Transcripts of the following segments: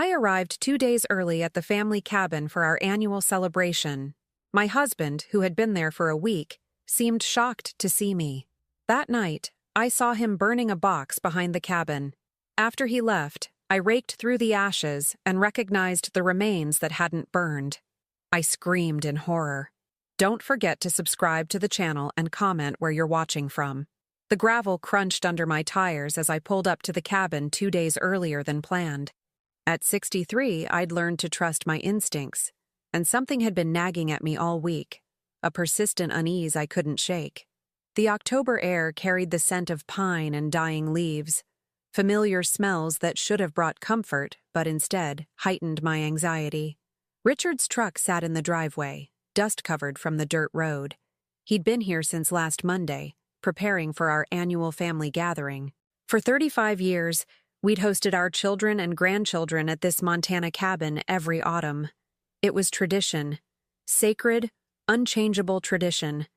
I arrived 2 days early at the family cabin for our annual celebration. My husband, who had been there for a week, seemed shocked to see me. That night, I saw him burning a box behind the cabin. After he left, I raked through the ashes and recognized the remains that hadn't burned. I screamed in horror. Don't forget to subscribe to the channel and comment where you're watching from. The gravel crunched under my tires as I pulled up to the cabin 2 days earlier than planned. At 63, I'd learned to trust my instincts, and something had been nagging at me all week, a persistent unease I couldn't shake. The October air carried the scent of pine and dying leaves, familiar smells that should have brought comfort, but instead heightened my anxiety. Richard's truck sat in the driveway, dust-covered from the dirt road. He'd been here since last Monday, preparing for our annual family gathering. For 35 years, we'd hosted our children and grandchildren at this Montana cabin every autumn. It was tradition, sacred, unchangeable tradition.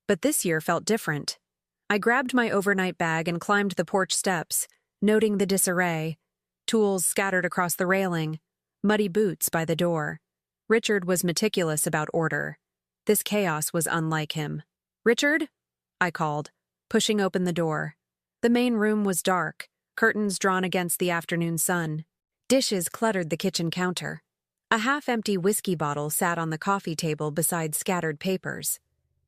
But this year felt different. I grabbed my overnight bag and climbed the porch steps, noting the disarray, tools scattered across the railing, muddy boots by the door. Richard was meticulous about order. This chaos was unlike him. "Richard?" I called, pushing open the door. The main room was dark, curtains drawn against the afternoon sun. Dishes cluttered the kitchen counter. A half-empty whiskey bottle sat on the coffee table beside scattered papers.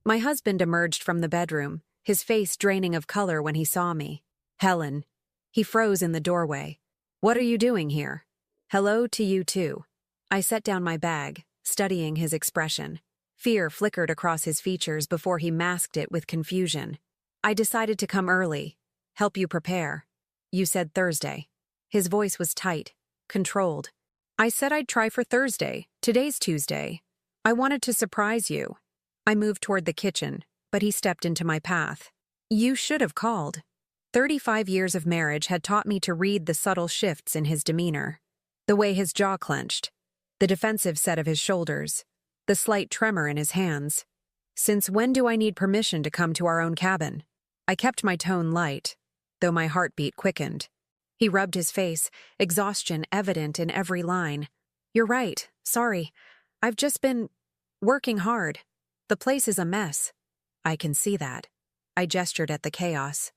My husband emerged from the bedroom, his face draining of color when he saw me. "Helen." He froze in the doorway. "What are you doing here?" "Hello to you too." I set down my bag, studying his expression. Fear flickered across his features before he masked it with confusion. "I decided to come early. Help you prepare." "You said Thursday." His voice was tight, controlled. "I said I'd try for Thursday. Today's Tuesday. I wanted to surprise you." I moved toward the kitchen, but he stepped into my path. "You should have called." 35 years of marriage had taught me to read the subtle shifts in his demeanor. The way his jaw clenched, the defensive set of his shoulders, the slight tremor in his hands. "Since when do I need permission to come to our own cabin?" I kept my tone light, though my heartbeat quickened. He rubbed his face, exhaustion evident in every line. "You're right, sorry. I've just been working hard. The place is a mess." "I can see that." I gestured at the chaos.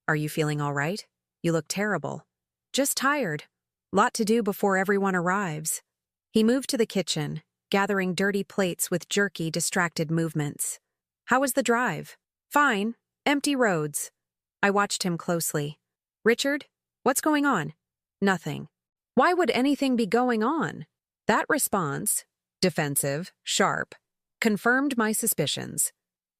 "Are you feeling all right? You look terrible." "Just tired. Lot to do before everyone arrives." He moved to the kitchen, gathering dirty plates with jerky, distracted movements. "How was the drive?" "Fine. Empty roads." I watched him closely. "Richard, what's going on?" "Nothing." Why would anything be going on? That response, defensive, sharp, confirmed my suspicions.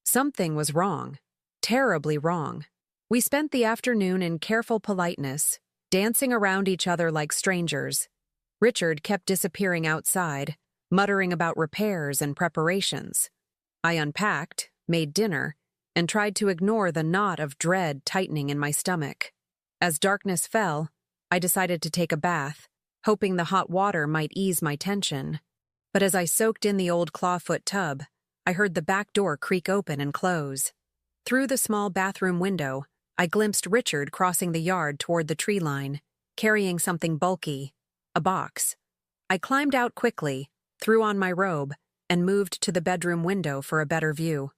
Something was wrong. Terribly wrong. We spent the afternoon in careful politeness, dancing around each other like strangers. Richard kept disappearing outside, muttering about repairs and preparations. I unpacked, made dinner, and tried to ignore the knot of dread tightening in my stomach. As darkness fell, I decided to take a bath, hoping the hot water might ease my tension. But as I soaked in the old clawfoot tub, I heard the back door creak open and close. Through the small bathroom window, I glimpsed Richard crossing the yard toward the tree line, carrying something bulky, a box. I climbed out quickly, threw on my robe, and moved to the bedroom window for a better view.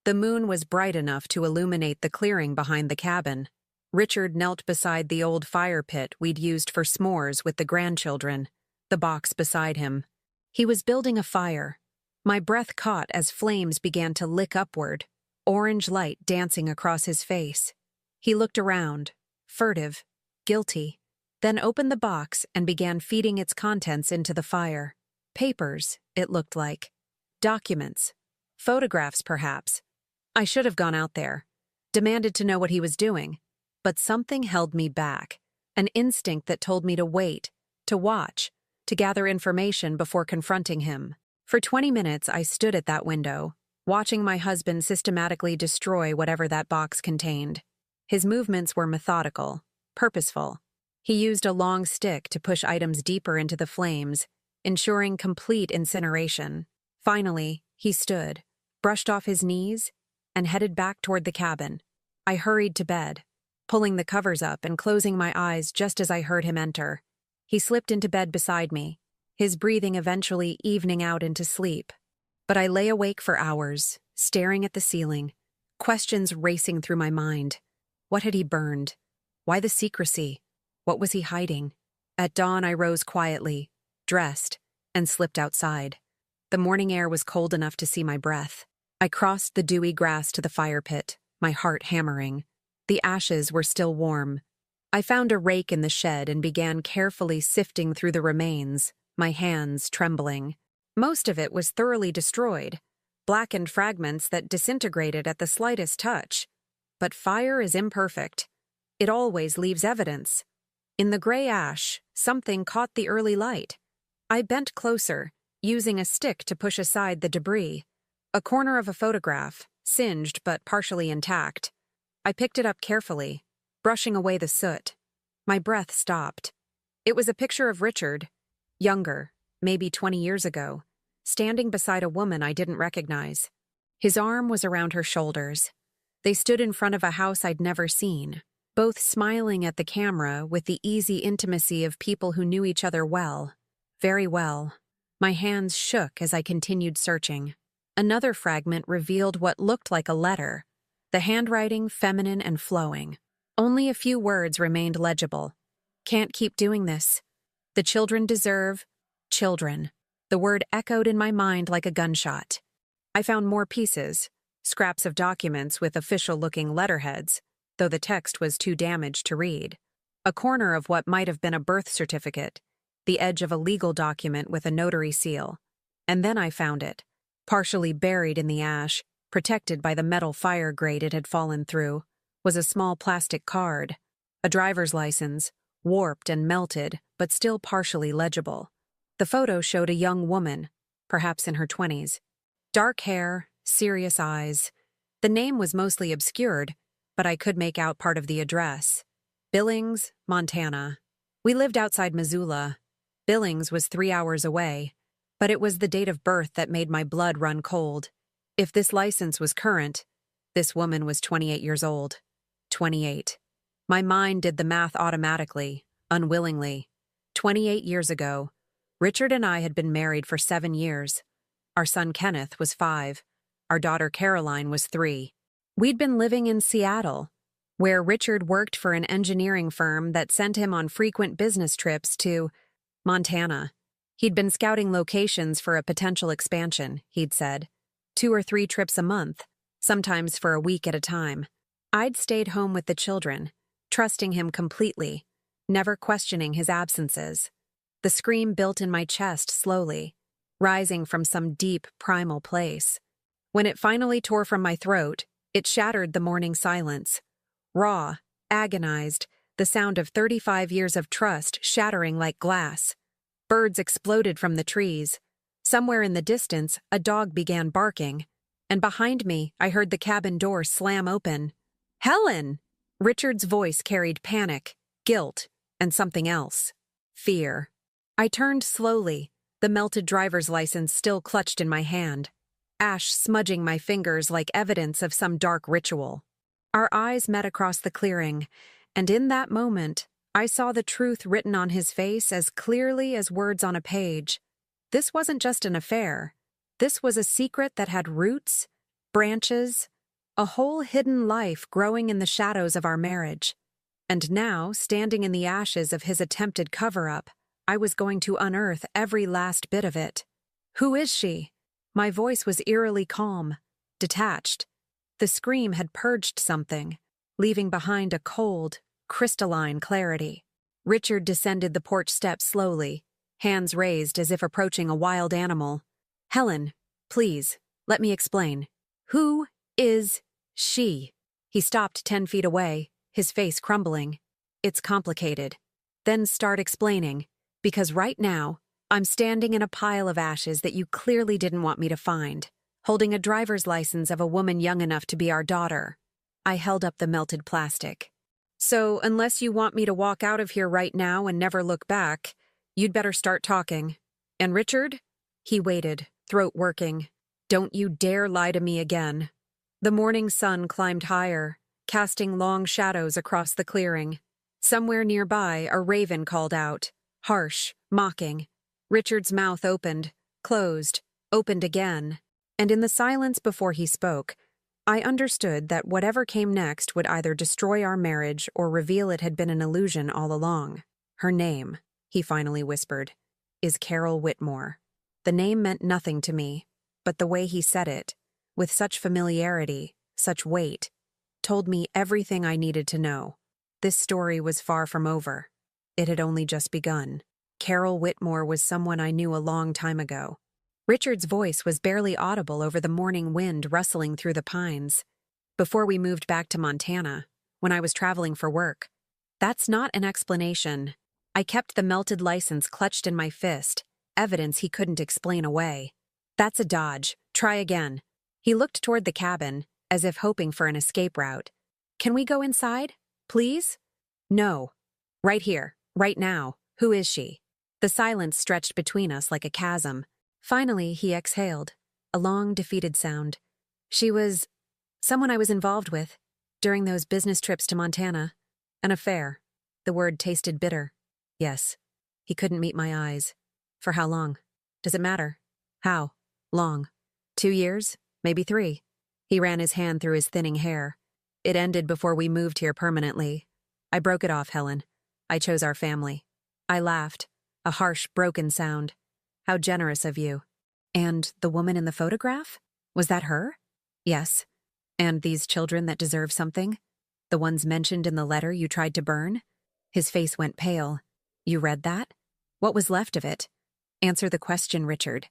The moon was bright enough to illuminate the clearing behind the cabin. Richard knelt beside the old fire pit we'd used for s'mores with the grandchildren, the box beside him. He was building a fire. My breath caught as flames began to lick upward, orange light dancing across his face. He looked around, furtive, guilty, then opened the box and began feeding its contents into the fire. Papers, it looked like. Documents. Photographs, perhaps. I should have gone out there, demanded to know what he was doing, but something held me back, an instinct that told me to wait, to watch, to gather information before confronting him. For 20 minutes, I stood at that window, watching my husband systematically destroy whatever that box contained. His movements were methodical, purposeful. He used a long stick to push items deeper into the flames, ensuring complete incineration. Finally, he stood, brushed off his knees, and headed back toward the cabin. I hurried to bed, pulling the covers up and closing my eyes just as I heard him enter. He slipped into bed beside me, his breathing eventually evening out into sleep. But I lay awake for hours, staring at the ceiling, questions racing through my mind. What had he burned? Why the secrecy? What was he hiding? At dawn, I rose quietly, dressed, and slipped outside. The morning air was cold enough to see my breath. I crossed the dewy grass to the fire pit, my heart hammering. The ashes were still warm. I found a rake in the shed and began carefully sifting through the remains, my hands trembling. Most of it was thoroughly destroyed, blackened fragments that disintegrated at the slightest touch. But fire is imperfect. It always leaves evidence. In the gray ash, something caught the early light. I bent closer, using a stick to push aside the debris. A corner of a photograph, singed but partially intact. I picked it up carefully, brushing away the soot. My breath stopped. It was a picture of Richard, younger, maybe 20 years ago, standing beside a woman I didn't recognize. His arm was around her shoulders. They stood in front of a house I'd never seen, both smiling at the camera with the easy intimacy of people who knew each other well. Very well. My hands shook as I continued searching. Another fragment revealed what looked like a letter, the handwriting feminine and flowing. Only a few words remained legible. Can't keep doing this. The children deserve children. The word echoed in my mind like a gunshot. I found more pieces, scraps of documents with official-looking letterheads, though the text was too damaged to read. A corner of what might have been a birth certificate, the edge of a legal document with a notary seal. And then I found it, partially buried in the ash, protected by the metal fire grate it had fallen through, was a small plastic card, a driver's license, warped and melted, but still partially legible. The photo showed a young woman, perhaps in her 20s. Dark hair, serious eyes. The name was mostly obscured, but I could make out part of the address. Billings, Montana. We lived outside Missoula. Billings was 3 hours away, but it was the date of birth that made my blood run cold. If this license was current, this woman was 28 years old. 28. My mind did the math automatically, unwillingly. 28 years ago, Richard and I had been married for 7 years. Our son Kenneth was 5. Our daughter Caroline was 3. We'd been living in Seattle, where Richard worked for an engineering firm that sent him on frequent business trips to Montana. He'd been scouting locations for a potential expansion, he'd said. 2 or 3 trips a month, sometimes for a week at a time. I'd stayed home with the children, trusting him completely, never questioning his absences. The scream built in my chest slowly, rising from some deep, primal place. When it finally tore from my throat, it shattered the morning silence. Raw, agonized, the sound of 35 years of trust shattering like glass. Birds exploded from the trees. Somewhere in the distance, a dog began barking, and behind me, I heard the cabin door slam open. "Helen!" Richard's voice carried panic, guilt, and something else. Fear. I turned slowly, the melted driver's license still clutched in my hand, ash smudging my fingers like evidence of some dark ritual. Our eyes met across the clearing, and in that moment, I saw the truth written on his face as clearly as words on a page. This wasn't just an affair. This was a secret that had roots, branches, a whole hidden life growing in the shadows of our marriage. And now, standing in the ashes of his attempted cover-up, I was going to unearth every last bit of it. "Who is she?" My voice was eerily calm, detached. The scream had purged something, leaving behind a cold, crystalline clarity. Richard descended the porch steps slowly, hands raised as if approaching a wild animal. "Helen, please, let me explain. Who is she?" He stopped 10 feet away, his face crumbling. "It's complicated. Then start explaining, because right now, I'm standing in a pile of ashes that you clearly didn't want me to find, holding a driver's license of a woman young enough to be our daughter." I held up the melted plastic. "So, unless you want me to walk out of here right now and never look back, you'd better start talking. And Richard?" He waited, throat working. "Don't you dare lie to me again." The morning sun climbed higher, casting long shadows across the clearing. Somewhere nearby, a raven called out, harsh, mocking. Richard's mouth opened, closed, opened again, and in the silence before he spoke, I understood that whatever came next would either destroy our marriage or reveal it had been an illusion all along. Her name, he finally whispered, is Carol Whitmore. The name meant nothing to me, but the way he said it, with such familiarity, such weight, told me everything I needed to know. This story was far from over. It had only just begun. Carol Whitmore was someone I knew a long time ago. Richard's voice was barely audible over the morning wind rustling through the pines. Before we moved back to Montana, when I was traveling for work. That's not an explanation. I kept the melted license clutched in my fist, evidence he couldn't explain away. That's a dodge. Try again. He looked toward the cabin, as if hoping for an escape route. Can we go inside? Please? No. Right here. Right now. Who is she? The silence stretched between us like a chasm. Finally, he exhaled, a long, defeated sound. She was someone I was involved with during those business trips to Montana. An affair. The word tasted bitter. Yes. He couldn't meet my eyes. For how long? Does it matter? How long? 2 years? Maybe 3. He ran his hand through his thinning hair. It ended before we moved here permanently. I broke it off, Helen. I chose our family. I laughed, a harsh, broken sound. How generous of you. And the woman in the photograph? Was that her? Yes. And these children that deserve something? The ones mentioned in the letter you tried to burn? His face went pale. You read that? What was left of it? Answer the question, Richard.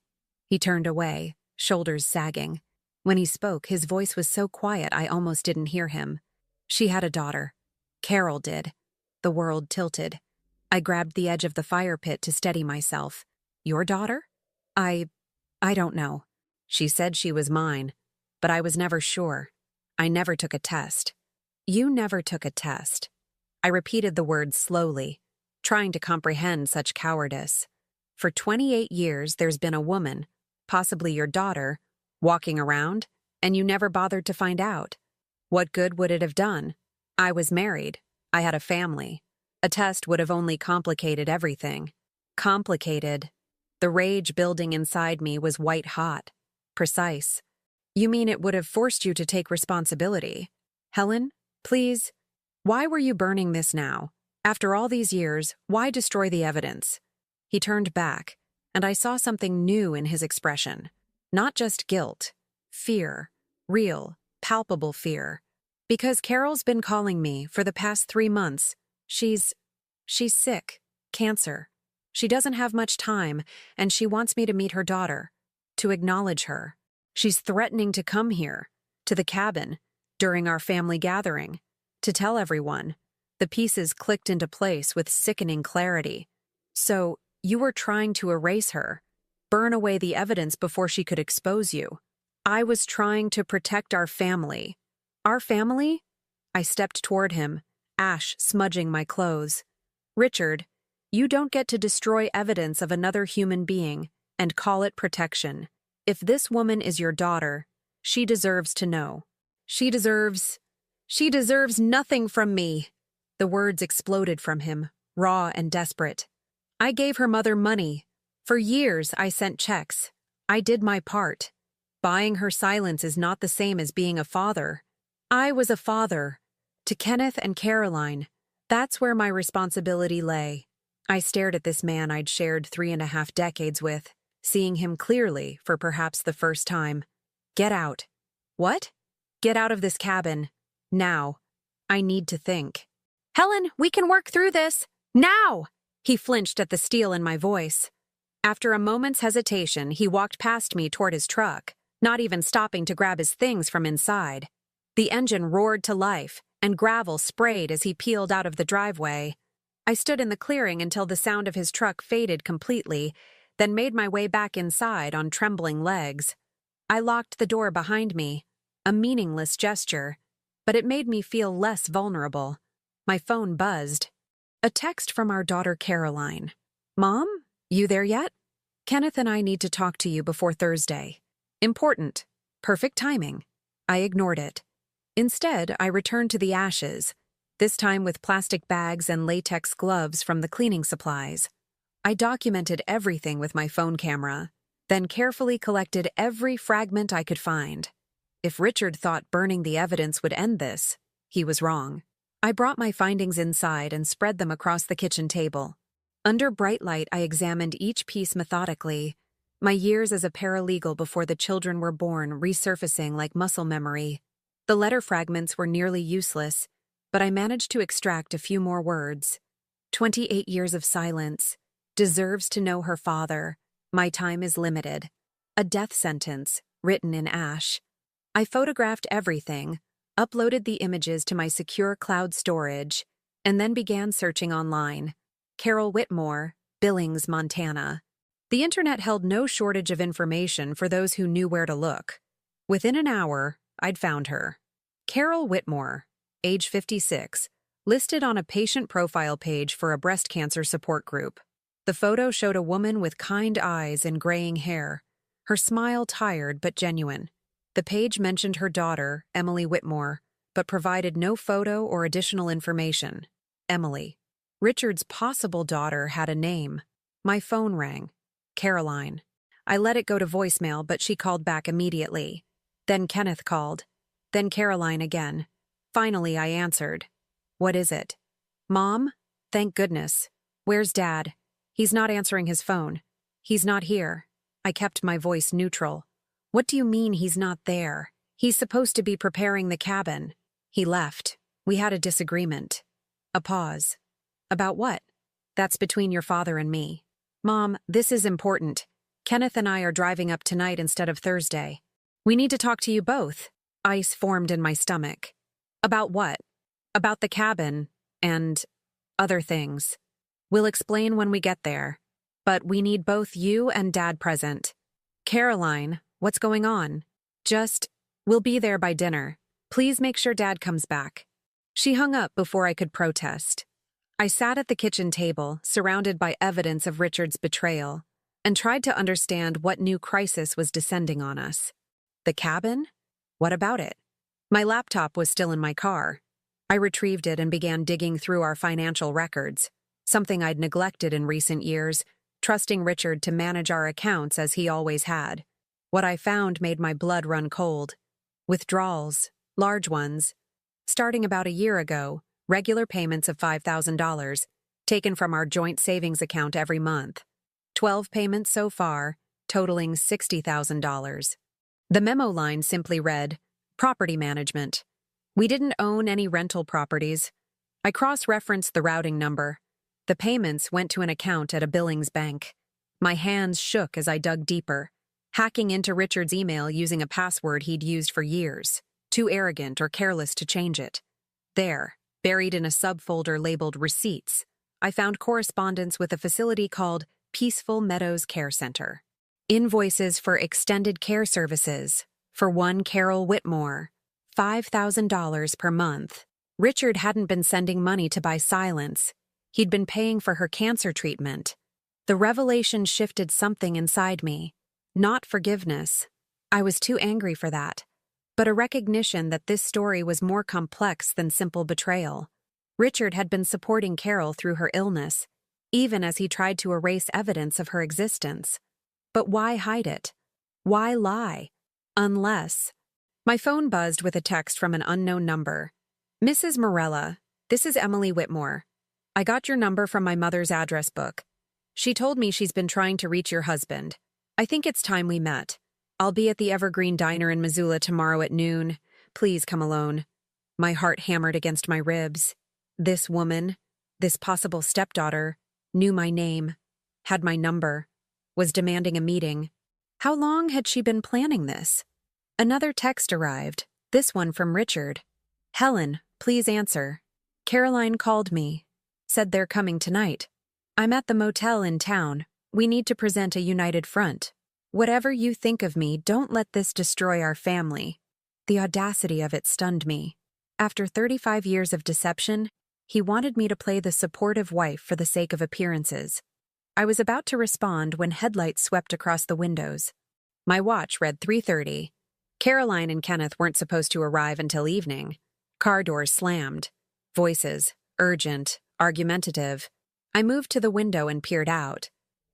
He turned away, shoulders sagging. When he spoke, his voice was so quiet I almost didn't hear him. She had a daughter. Carol did. The world tilted. I grabbed the edge of the fire pit to steady myself. Your daughter? I don't know. She said she was mine, but I was never sure. I never took a test. You never took a test. I repeated the words slowly, trying to comprehend such cowardice. For 28 years, there's been a woman, possibly your daughter, walking around, and you never bothered to find out. What good would it have done? I was married. I had a family. A test would have only complicated everything. Complicated. The rage building inside me was white hot. Precise. You mean it would have forced you to take responsibility? Helen, please. Why were you burning this now? After all these years, why destroy the evidence? He turned back, and I saw something new in his expression. Not just guilt. Fear. Real, palpable fear. Because Carol's been calling me for the past 3 months. She's sick. Cancer. She doesn't have much time, and she wants me to meet her daughter, to acknowledge her. She's threatening to come here, to the cabin, during our family gathering, to tell everyone. The pieces clicked into place with sickening clarity. So, you were trying to erase her, burn away the evidence before she could expose you. I was trying to protect our family. Our family? I stepped toward him, ash smudging my clothes. Richard, you don't get to destroy evidence of another human being and call it protection. If this woman is your daughter, she deserves to know. She deserves nothing from me. The words exploded from him, raw and desperate. I gave her mother money. For years, I sent checks. I did my part. Buying her silence is not the same as being a father. I was a father. To Kenneth and Caroline. That's where my responsibility lay. I stared at this man I'd shared 3.5 decades with, seeing him clearly for perhaps the first time. Get out. What? Get out of this cabin. Now. I need to think. Helen, we can work through this. Now! He flinched at the steel in my voice. After a moment's hesitation, he walked past me toward his truck, not even stopping to grab his things from inside. The engine roared to life, and gravel sprayed as he peeled out of the driveway. I stood in the clearing until the sound of his truck faded completely, then made my way back inside on trembling legs. I locked the door behind me, a meaningless gesture, but it made me feel less vulnerable. My phone buzzed. A text from our daughter Caroline. Mom, you there yet? Kenneth and I need to talk to you before Thursday. Important. Perfect timing. I ignored it. Instead, I returned to the ashes, this time with plastic bags and latex gloves from the cleaning supplies. I documented everything with my phone camera, then carefully collected every fragment I could find. If Richard thought burning the evidence would end this, he was wrong. I brought my findings inside and spread them across the kitchen table. Under bright light, I examined each piece methodically, my years as a paralegal before the children were born resurfacing like muscle memory. The letter fragments were nearly useless, but I managed to extract a few more words. 28 years of silence. Deserves to know her father. My time is limited. A death sentence, written in ash. I photographed everything, uploaded the images to my secure cloud storage, and then began searching online. Carol Whitmore, Billings, Montana. The internet held no shortage of information for those who knew where to look. Within an hour, I'd found her. Carol Whitmore, age 56, listed on a patient profile page for a breast cancer support group. The photo showed a woman with kind eyes and graying hair, her smile tired but genuine. The page mentioned her daughter, Emily Whitmore, but provided no photo or additional information. Emily. Richard's possible daughter had a name. My phone rang. Caroline. I let it go to voicemail, but she called back immediately. Then Kenneth called. Then Caroline again. Finally, I answered. What is it? Mom? Thank goodness. Where's Dad? He's not answering his phone. He's not here. I kept my voice neutral. What do you mean he's not there? He's supposed to be preparing the cabin. He left. We had a disagreement. A pause. About what? That's between your father and me. Mom, this is important. Kenneth and I are driving up tonight instead of Thursday. We need to talk to you both. Ice formed in my stomach. About what? About the cabin and other things. We'll explain when we get there. But we need both you and Dad present. Caroline, what's going on? We'll be there by dinner. Please make sure Dad comes back. She hung up before I could protest. I sat at the kitchen table, surrounded by evidence of Richard's betrayal, and tried to understand what new crisis was descending on us. The cabin? What about it? My laptop was still in my car. I retrieved it and began digging through our financial records, something I'd neglected in recent years, trusting Richard to manage our accounts as he always had. What I found made my blood run cold. Withdrawals, large ones. Starting about a year ago, regular payments of $5,000, taken from our joint savings account every month. 12 payments so far, totaling $60,000. The memo line simply read, Property Management. We didn't own any rental properties. I cross-referenced the routing number. The payments went to an account at a Billings bank. My hands shook as I dug deeper, hacking into Richard's email using a password he'd used for years, too arrogant or careless to change it. There, buried in a subfolder labeled Receipts, I found correspondence with a facility called Peaceful Meadows Care Center. Invoices for extended care services for one Carol Whitmore, $5,000 per month. Richard hadn't been sending money to buy silence. He'd been paying for her cancer treatment. The revelation shifted something inside me. Not forgiveness. I was too angry for that. But a recognition that this story was more complex than simple betrayal. Richard had been supporting Carol through her illness, even as he tried to erase evidence of her existence. But why hide it? Why lie? Unless... My phone buzzed with a text from an unknown number. Mrs. Morella, this is Emily Whitmore. I got your number from my mother's address book. She told me she's been trying to reach your husband. I think it's time we met. I'll be at the Evergreen Diner in Missoula tomorrow at noon. Please come alone. My heart hammered against my ribs. This woman, this possible stepdaughter, knew my name, had my number, was demanding a meeting. How long had she been planning this? Another text arrived, this one from Richard. Helen, please answer. Caroline called me, said they're coming tonight. I'm at the motel in town. We need to present a united front. Whatever you think of me, don't let this destroy our family. The audacity of it stunned me. After 35 years of deception, he wanted me to play the supportive wife for the sake of appearances. I was about to respond when headlights swept across the windows. My watch read 3:30. Caroline and Kenneth weren't supposed to arrive until evening. Car doors slammed. Voices, urgent, argumentative. I moved to the window and peered out.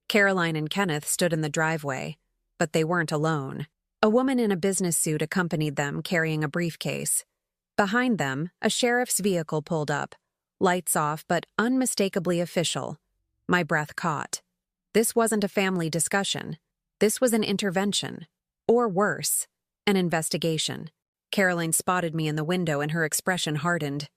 Caroline and Kenneth stood in the driveway, but they weren't alone. A woman in a business suit accompanied them, carrying a briefcase. Behind them, a sheriff's vehicle pulled up, lights off but unmistakably official. My breath caught. This wasn't a family discussion. This was an intervention. Or worse, an investigation. Caroline spotted me in the window and her expression hardened.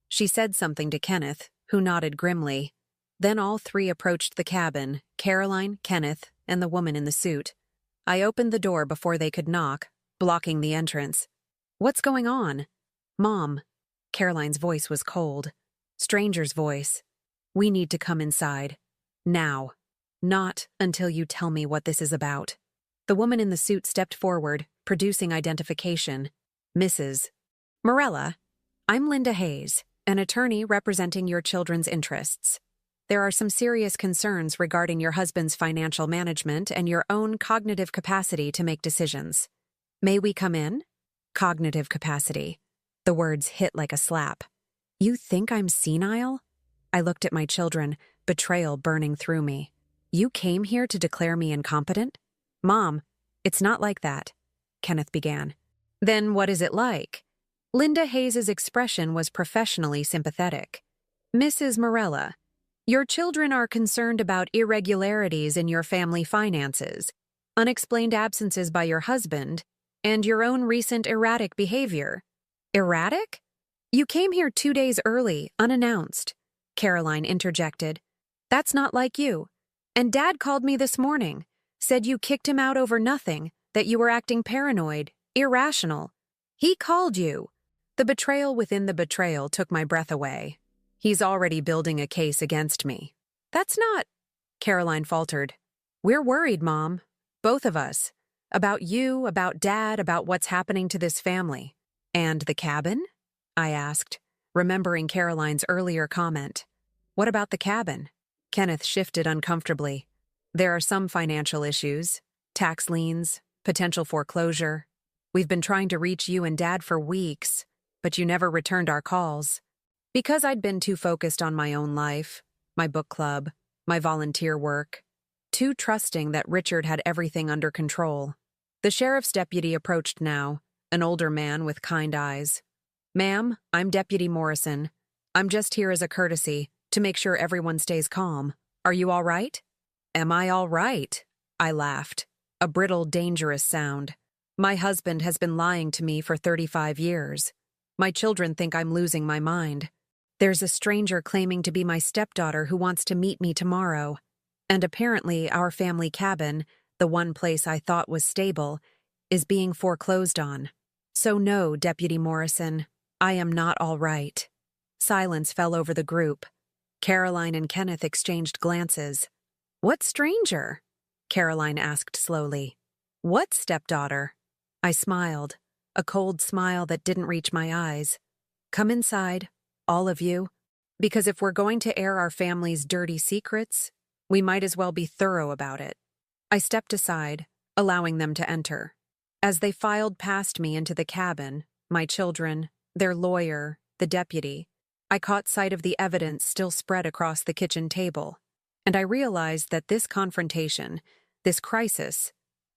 She said something to Kenneth, who nodded grimly. Then all three approached the cabin, Caroline, Kenneth, and the woman in the suit. I opened the door before they could knock, blocking the entrance. "What's going on?" "Mom." Caroline's voice was cold. Stranger's voice. "We need to come inside. Now. Not until you tell me what this is about." The woman in the suit stepped forward, producing identification. "Mrs. Morella, I'm Linda Hayes, an attorney representing your children's interests. There are some serious concerns regarding your husband's financial management and your own cognitive capacity to make decisions. May we come in?" Cognitive capacity. The words hit like a slap. "You think I'm senile?" I looked at my children, betrayal burning through me. "You came here to declare me incompetent?" "Mom, it's not like that," Kenneth began. "Then what is it like?" Linda Hayes's expression was professionally sympathetic. "Mrs. Morella, your children are concerned about irregularities in your family finances, unexplained absences by your husband, and your own recent erratic behavior." "Erratic? You came here 2 days early, unannounced," Caroline interjected. "That's not like you. And Dad called me this morning, said you kicked him out over nothing, that you were acting paranoid, irrational. He called you." The betrayal within the betrayal took my breath away. "He's already building a case against me." "That's not," Caroline faltered. "We're worried, Mom. Both of us. About you, about Dad, about what's happening to this family." "And the cabin?" I asked, remembering Caroline's earlier comment. "What about the cabin?" Kenneth shifted uncomfortably. "There are some financial issues, tax liens, potential foreclosure. We've been trying to reach you and Dad for weeks, but you never returned our calls." Because I'd been too focused on my own life, my book club, my volunteer work, too trusting that Richard had everything under control. The sheriff's deputy approached now, an older man with kind eyes. "Ma'am, I'm Deputy Morrison. I'm just here as a courtesy, to make sure everyone stays calm. Are you all right?" "Am I all right?" I laughed, a brittle, dangerous sound. "My husband has been lying to me for 35 years. My children think I'm losing my mind. There's a stranger claiming to be my stepdaughter who wants to meet me tomorrow. And apparently our family cabin, the one place I thought was stable, is being foreclosed on. So no, Deputy Morrison, I am not all right." Silence fell over the group. Caroline and Kenneth exchanged glances. "What stranger?" Caroline asked slowly. "What stepdaughter?" I smiled, a cold smile that didn't reach my eyes. "Come inside, all of you, because if we're going to air our family's dirty secrets, we might as well be thorough about it." I stepped aside, allowing them to enter. As they filed past me into the cabin, my children, their lawyer, the deputy, I caught sight of the evidence still spread across the kitchen table, and I realized that this confrontation, this crisis,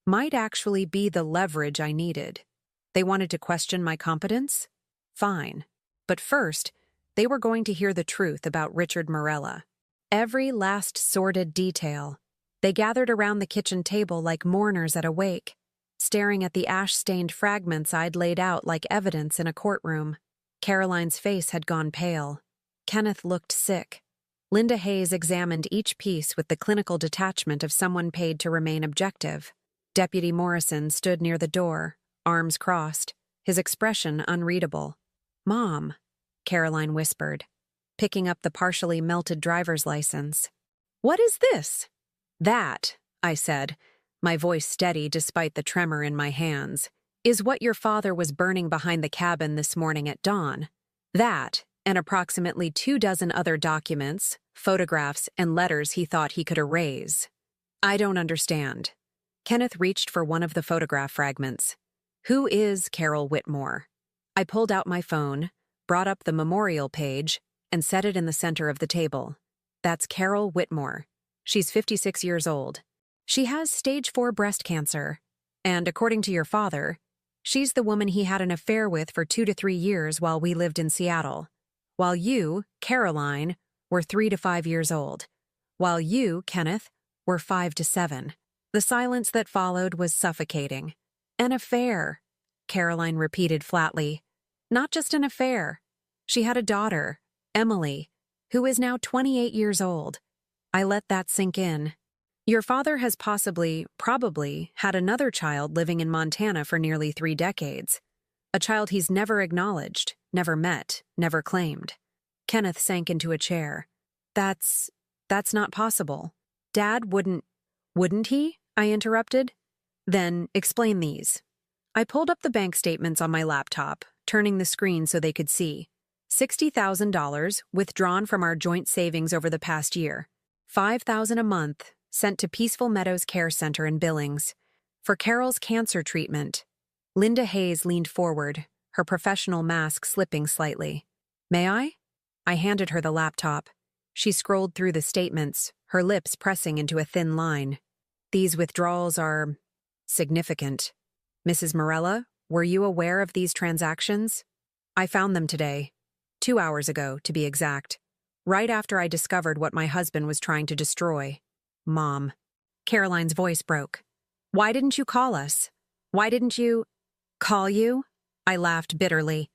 might actually be the leverage I needed. They wanted to question my competence? Fine. But first, they were going to hear the truth about Richard Morella. Every last sordid detail. They gathered around the kitchen table like mourners at a wake, staring at the ash-stained fragments I'd laid out like evidence in a courtroom. Caroline's face had gone pale. Kenneth looked sick. Linda Hayes examined each piece with the clinical detachment of someone paid to remain objective. Deputy Morrison stood near the door, arms crossed, his expression unreadable. "Mom," Caroline whispered, picking up the partially melted driver's license. "What is this?" "That," I said, my voice steady despite the tremor in my hands, "is what your father was burning behind the cabin this morning at dawn. That, and approximately 24 other documents, photographs, and letters he thought he could erase." "I don't understand." Kenneth reached for one of the photograph fragments. "Who is Carol Whitmore?" I pulled out my phone, brought up the memorial page, and set it in the center of the table. That's Carol Whitmore. She's 56 years old. She has stage 4 breast cancer. And according to your father, she's the woman he had an affair with for 2 to 3 years while we lived in Seattle. While you, Caroline, were 3 to 5 years old. While you, Kenneth, were 5 to 7. The silence that followed was suffocating. An affair, Caroline repeated flatly. Not just an affair. She had a daughter, Emily, who is now 28 years old. I let that sink in. Your father has probably had another child living in Montana for nearly 3 decades. A child he's never acknowledged, never met, never claimed. Kenneth sank into a chair. That's not possible. Dad wouldn't he? I interrupted. Then explain these. I pulled up the bank statements on my laptop, turning the screen so they could see. $60,000 withdrawn from our joint savings over the past year. $5,000 a month sent to Peaceful Meadows Care Center in Billings. For Carol's cancer treatment. Linda Hayes leaned forward, her professional mask slipping slightly. May I? I handed her the laptop. She scrolled through the statements, her lips pressing into a thin line. These withdrawals are significant. Mrs. Morella, were you aware of these transactions? I found them today. 2 hours ago, to be exact. Right after I discovered what my husband was trying to destroy. Mom. Caroline's voice broke. Why didn't you call us? Why didn't you... Call you? I laughed bitterly.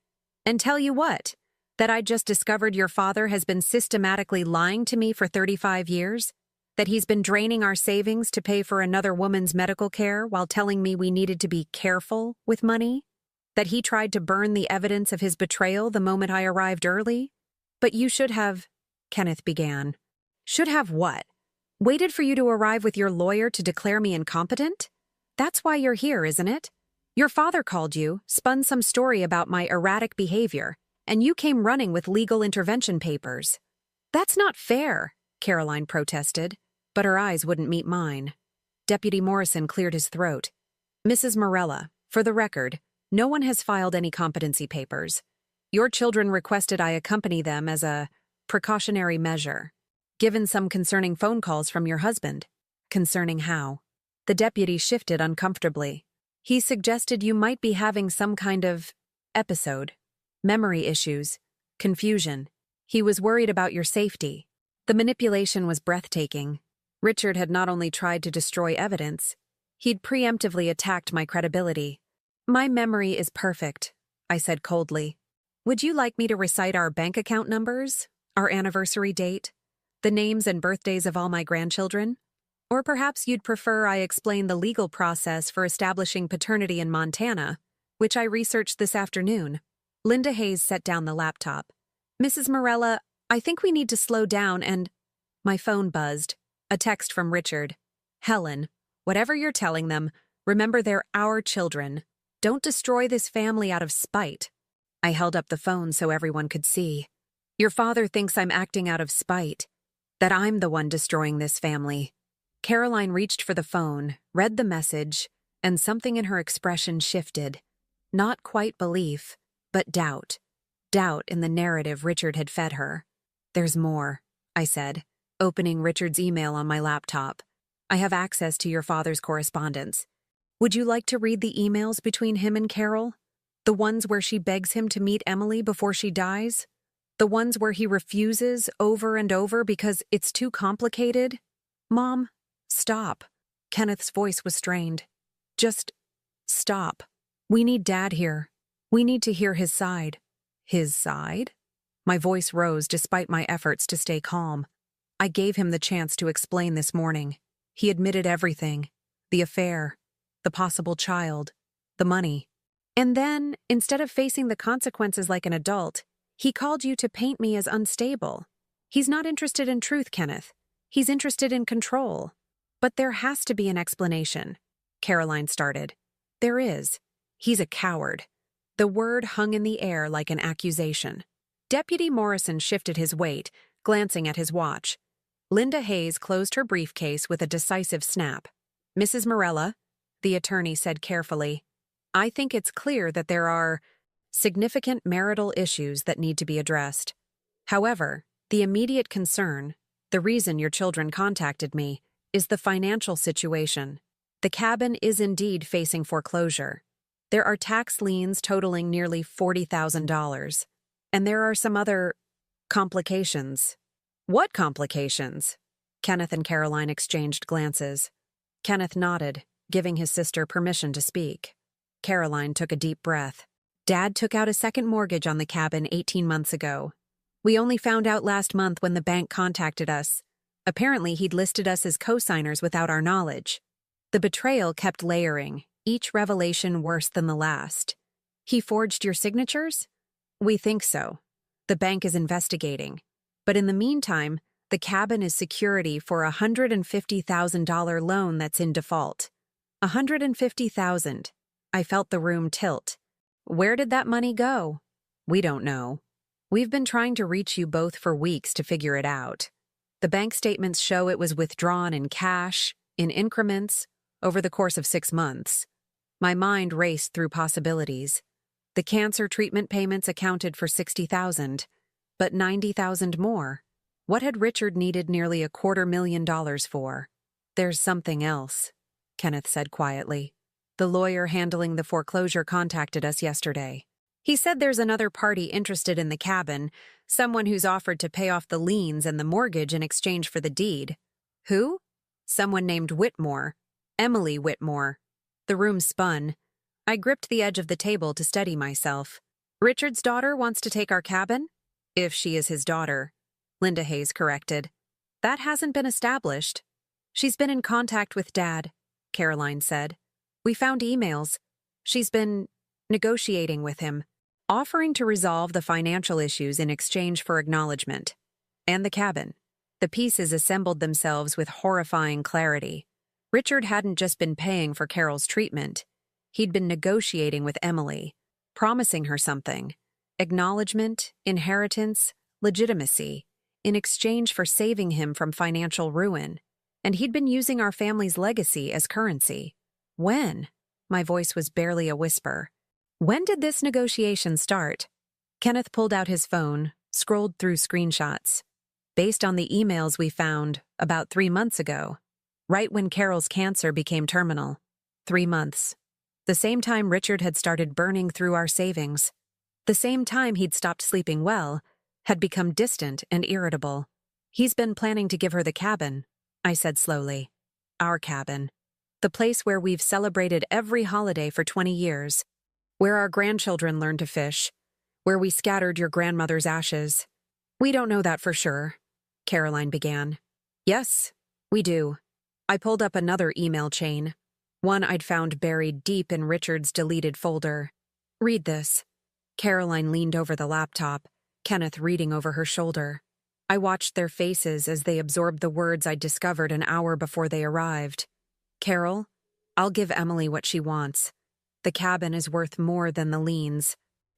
And tell you what? That I just discovered your father has been systematically lying to me for 35 years? That he's been draining our savings to pay for another woman's medical care while telling me we needed to be careful with money? That he tried to burn the evidence of his betrayal the moment I arrived early? But you should have... Kenneth began. Should have what? Waited for you to arrive with your lawyer to declare me incompetent? That's why you're here, isn't it? Your father called you, spun some story about my erratic behavior, and you came running with legal intervention papers. That's not fair, Caroline protested, but her eyes wouldn't meet mine. Deputy Morrison cleared his throat. Mrs. Morella, for the record, no one has filed any competency papers. Your children requested I accompany them as a precautionary measure. Given some concerning phone calls from your husband. Concerning how? The deputy shifted uncomfortably. He suggested you might be having some kind of episode. Memory issues. Confusion. He was worried about your safety. The manipulation was breathtaking. Richard had not only tried to destroy evidence, he'd preemptively attacked my credibility. My memory is perfect, I said coldly. Would you like me to recite our bank account numbers, our anniversary date, the names and birthdays of all my grandchildren? Or perhaps you'd prefer I explain the legal process for establishing paternity in Montana, which I researched this afternoon. Linda Hayes set down the laptop. Mrs. Morella, I think we need to slow down and... My phone buzzed. A text from Richard. Helen, whatever you're telling them, remember they're our children. Don't destroy this family out of spite. I held up the phone so everyone could see. Your father thinks I'm acting out of spite. That I'm the one destroying this family. Caroline reached for the phone, read the message, and something in her expression shifted. Not quite belief, but doubt. Doubt in the narrative Richard had fed her. There's more, I said, opening Richard's email on my laptop. I have access to your father's correspondence. Would you like to read the emails between him and Carol? The ones where she begs him to meet Emily before she dies? The ones where he refuses over and over because it's too complicated? Mom, stop. Kenneth's voice was strained. Just stop. We need Dad here. We need to hear his side. His side? My voice rose despite my efforts to stay calm. I gave him the chance to explain this morning. He admitted everything. The affair. The possible child. The money. And then, instead of facing the consequences like an adult, he called you to paint me as unstable. He's not interested in truth, Kenneth. He's interested in control. But there has to be an explanation. Caroline started. There is. He's a coward. The word hung in the air like an accusation. Deputy Morrison shifted his weight, glancing at his watch. Linda Hayes closed her briefcase with a decisive snap. Mrs. Morella, the attorney said carefully, I think it's clear that there are significant marital issues that need to be addressed. However, the immediate concern, The reason your children contacted me is the financial situation. The cabin is indeed facing foreclosure. There are tax liens totaling nearly $40,000. And there are some other complications. What complications? Kenneth and Caroline exchanged glances. Kenneth nodded, giving his sister permission to speak. Caroline took a deep breath. Dad took out a second mortgage on the cabin 18 months ago. We only found out last month when the bank contacted us. Apparently, he'd listed us as co-signers without our knowledge. The betrayal kept layering, each revelation worse than the last. He forged your signatures? We think so. The bank is investigating. But in the meantime, the cabin is security for a $150,000 loan that's in default. $150,000. I felt the room tilt. Where did that money go? We don't know. We've been trying to reach you both for weeks to figure it out. The bank statements show it was withdrawn in cash, in increments, over the course of 6 months. My mind raced through possibilities. The cancer treatment payments accounted for $60,000, but $90,000 more. What had Richard needed nearly $250,000 for? There's something else, Kenneth said quietly. The lawyer handling the foreclosure contacted us yesterday. He said there's another party interested in the cabin, someone who's offered to pay off the liens and the mortgage in exchange for the deed. Who? Someone named Whitmore. Emily Whitmore. The room spun. I gripped the edge of the table to steady myself. Richard's daughter wants to take our cabin? If she is his daughter, Linda Hayes corrected. That hasn't been established. She's been in contact with Dad, Caroline said. We found emails. She's been negotiating with him, offering to resolve the financial issues in exchange for acknowledgement. And the cabin. The pieces assembled themselves with horrifying clarity. Richard hadn't just been paying for Carol's treatment. He'd been negotiating with Emily, promising her something. Acknowledgement, inheritance, legitimacy, in exchange for saving him from financial ruin. And he'd been using our family's legacy as currency. When? My voice was barely a whisper. When did this negotiation start? Kenneth pulled out his phone, scrolled through screenshots. Based on the emails we found, about 3 months ago. Right when Carol's cancer became terminal. 3 months. The same time Richard had started burning through our savings. The same time he'd stopped sleeping well, had become distant and irritable. He's been planning to give her the cabin, I said slowly. Our cabin. The place where we've celebrated every holiday for 20 years. Where our grandchildren learned to fish. Where we scattered your grandmother's ashes. We don't know that for sure, Caroline began. Yes, we do. I pulled up another email chain. One I'd found buried deep in Richard's deleted folder. Read this. Caroline leaned over the laptop, Kenneth reading over her shoulder. I watched their faces as they absorbed the words I'd discovered an hour before they arrived. Carol, I'll give Emily what she wants. The cabin is worth more than the liens.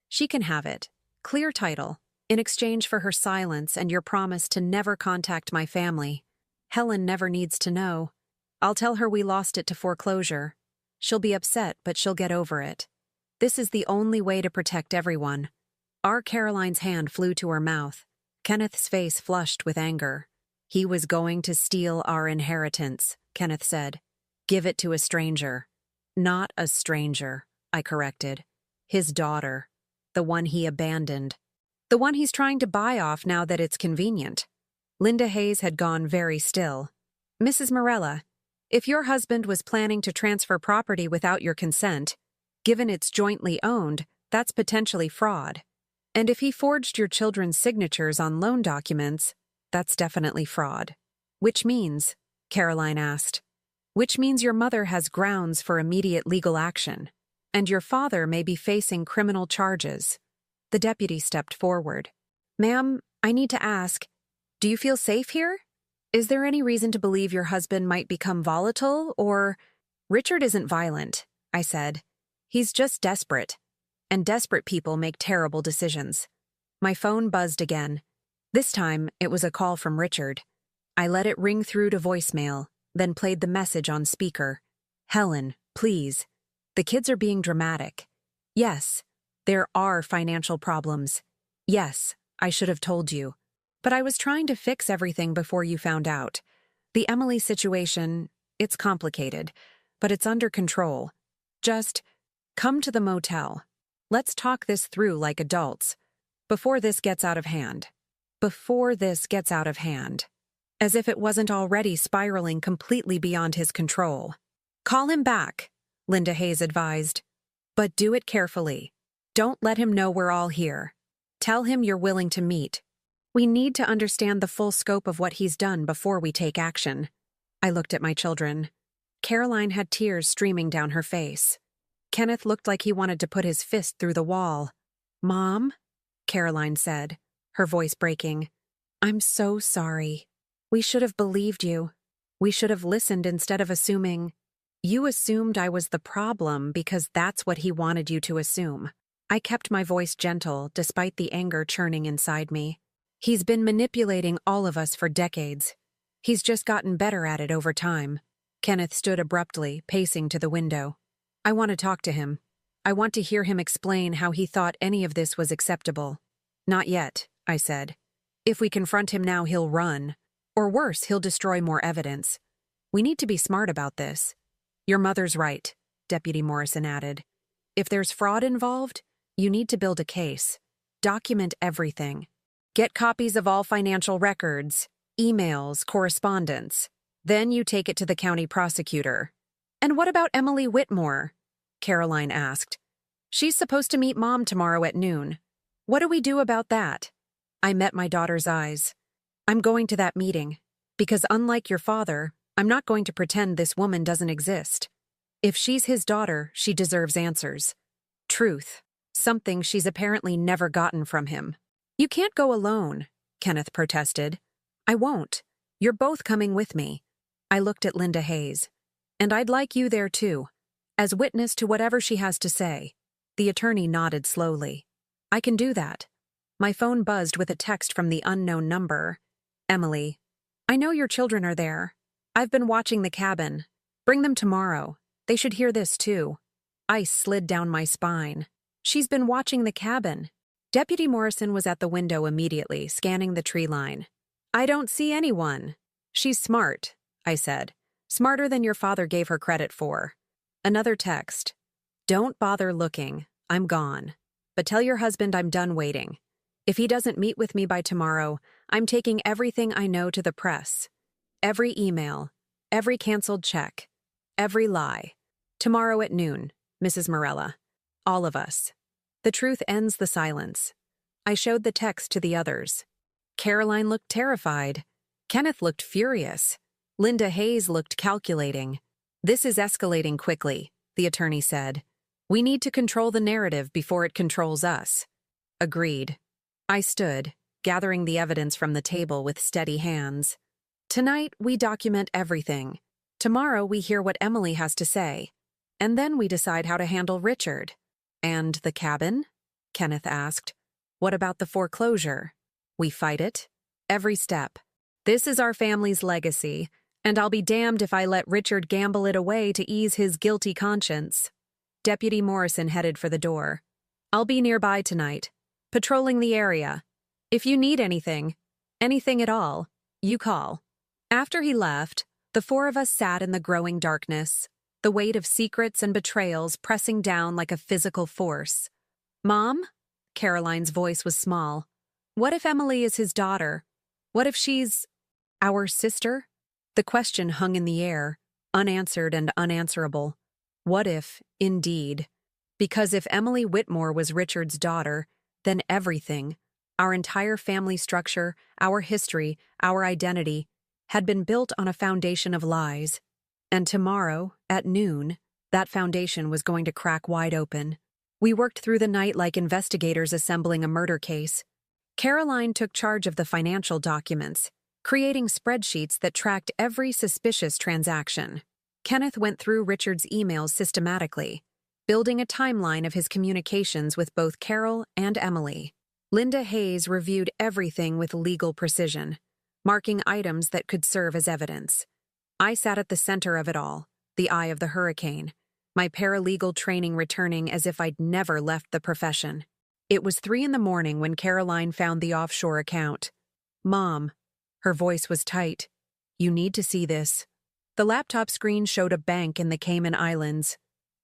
She can have it. Clear title. In exchange for her silence and your promise to never contact my family. Helen never needs to know. I'll tell her we lost it to foreclosure. She'll be upset, but she'll get over it. This is the only way to protect everyone. Our Caroline's hand flew to her mouth. Kenneth's face flushed with anger. He was going to steal our inheritance, Kenneth said. Give it to a stranger. Not a stranger, I corrected. His daughter. The one he abandoned. The one he's trying to buy off now that it's convenient. Linda Hayes had gone very still. Mrs. Morella, if your husband was planning to transfer property without your consent, given it's jointly owned, that's potentially fraud. And if he forged your children's signatures on loan documents, that's definitely fraud. Which means, Caroline asked, which means your mother has grounds for immediate legal action, and your father may be facing criminal charges. The deputy stepped forward. Ma'am, I need to ask, do you feel safe here? Is there any reason to believe your husband might become volatile, or— Richard isn't violent, I said. He's just desperate. And desperate people make terrible decisions. My phone buzzed again. This time, it was a call from Richard. I let it ring through to voicemail, then played the message on speaker. Helen, please. The kids are being dramatic. Yes, there are financial problems. Yes, I should have told you. But I was trying to fix everything before you found out. The Emily situation, it's complicated, but it's under control. Just come to the motel. Let's talk this through like adults. Before this gets out of hand. Before this gets out of hand. As if it wasn't already spiraling completely beyond his control. Call him back, Linda Hayes advised. But do it carefully. Don't let him know we're all here. Tell him you're willing to meet. We need to understand the full scope of what he's done before we take action. I looked at my children. Caroline had tears streaming down her face. Kenneth looked like he wanted to put his fist through the wall. Mom? Caroline said, her voice breaking. I'm so sorry. We should have believed you. We should have listened instead of assuming. You assumed I was the problem because that's what he wanted you to assume. I kept my voice gentle despite the anger churning inside me. He's been manipulating all of us for decades. He's just gotten better at it over time. Kenneth stood abruptly, pacing to the window. I want to talk to him. I want to hear him explain how he thought any of this was acceptable. Not yet, I said. If we confront him now, he'll run. Or worse, he'll destroy more evidence. We need to be smart about this. Your mother's right, Deputy Morrison added. If there's fraud involved, you need to build a case. Document everything. Get copies of all financial records, emails, correspondence. Then you take it to the county prosecutor. And what about Emily Whitmore? Caroline asked. She's supposed to meet Mom tomorrow at noon. What do we do about that? I met my daughter's eyes. I'm going to that meeting, because unlike your father, I'm not going to pretend this woman doesn't exist. If she's his daughter, she deserves answers. Truth, something she's apparently never gotten from him. You can't go alone, Kenneth protested. I won't. You're both coming with me. I looked at Linda Hayes. And I'd like you there too, as witness to whatever she has to say. The attorney nodded slowly. I can do that. My phone buzzed with a text from the unknown number. Emily, I know your children are there. I've been watching the cabin. Bring them tomorrow. They should hear this too. Ice slid down my spine. She's been watching the cabin. Deputy Morrison was at the window immediately, scanning the tree line. I don't see anyone. She's smart, I said. Smarter than your father gave her credit for. Another text. Don't bother looking. I'm gone. But tell your husband I'm done waiting. If he doesn't meet with me by tomorrow, I'm taking everything I know to the press. Every email, every canceled check, every lie. Tomorrow at noon, Mrs. Morella. All of us. The truth ends the silence. I showed the text to the others. Caroline looked terrified. Kenneth looked furious. Linda Hayes looked calculating. This is escalating quickly, the attorney said. We need to control the narrative before it controls us. Agreed. I stood, gathering the evidence from the table with steady hands. Tonight, we document everything. Tomorrow, we hear what Emily has to say. And then we decide how to handle Richard. And the cabin? Kenneth asked. What about the foreclosure? We fight it. Every step. This is our family's legacy. And I'll be damned if I let Richard gamble it away to ease his guilty conscience. Deputy Morrison headed for the door. I'll be nearby tonight, patrolling the area. If you need anything at all, you call. After he left, the four of us sat in the growing darkness, the weight of secrets and betrayals pressing down like a physical force. Mom? Caroline's voice was small. What if Emily is his daughter? What if she's our sister? The question hung in the air, unanswered and unanswerable. What if, indeed? Because if Emily Whitmore was Richard's daughter, then everything, our entire family structure, our history, our identity, had been built on a foundation of lies. And tomorrow, at noon, that foundation was going to crack wide open. We worked through the night like investigators assembling a murder case. Caroline took charge of the financial documents, creating spreadsheets that tracked every suspicious transaction. Kenneth went through Richard's emails systematically, building a timeline of his communications with both Carol and Emily. Linda Hayes reviewed everything with legal precision, marking items that could serve as evidence. I sat at the center of it all, the eye of the hurricane, my paralegal training returning as if I'd never left the profession. It was 3 a.m. when Caroline found the offshore account. Mom. Her voice was tight. You need to see this. The laptop screen showed a bank in the Cayman Islands.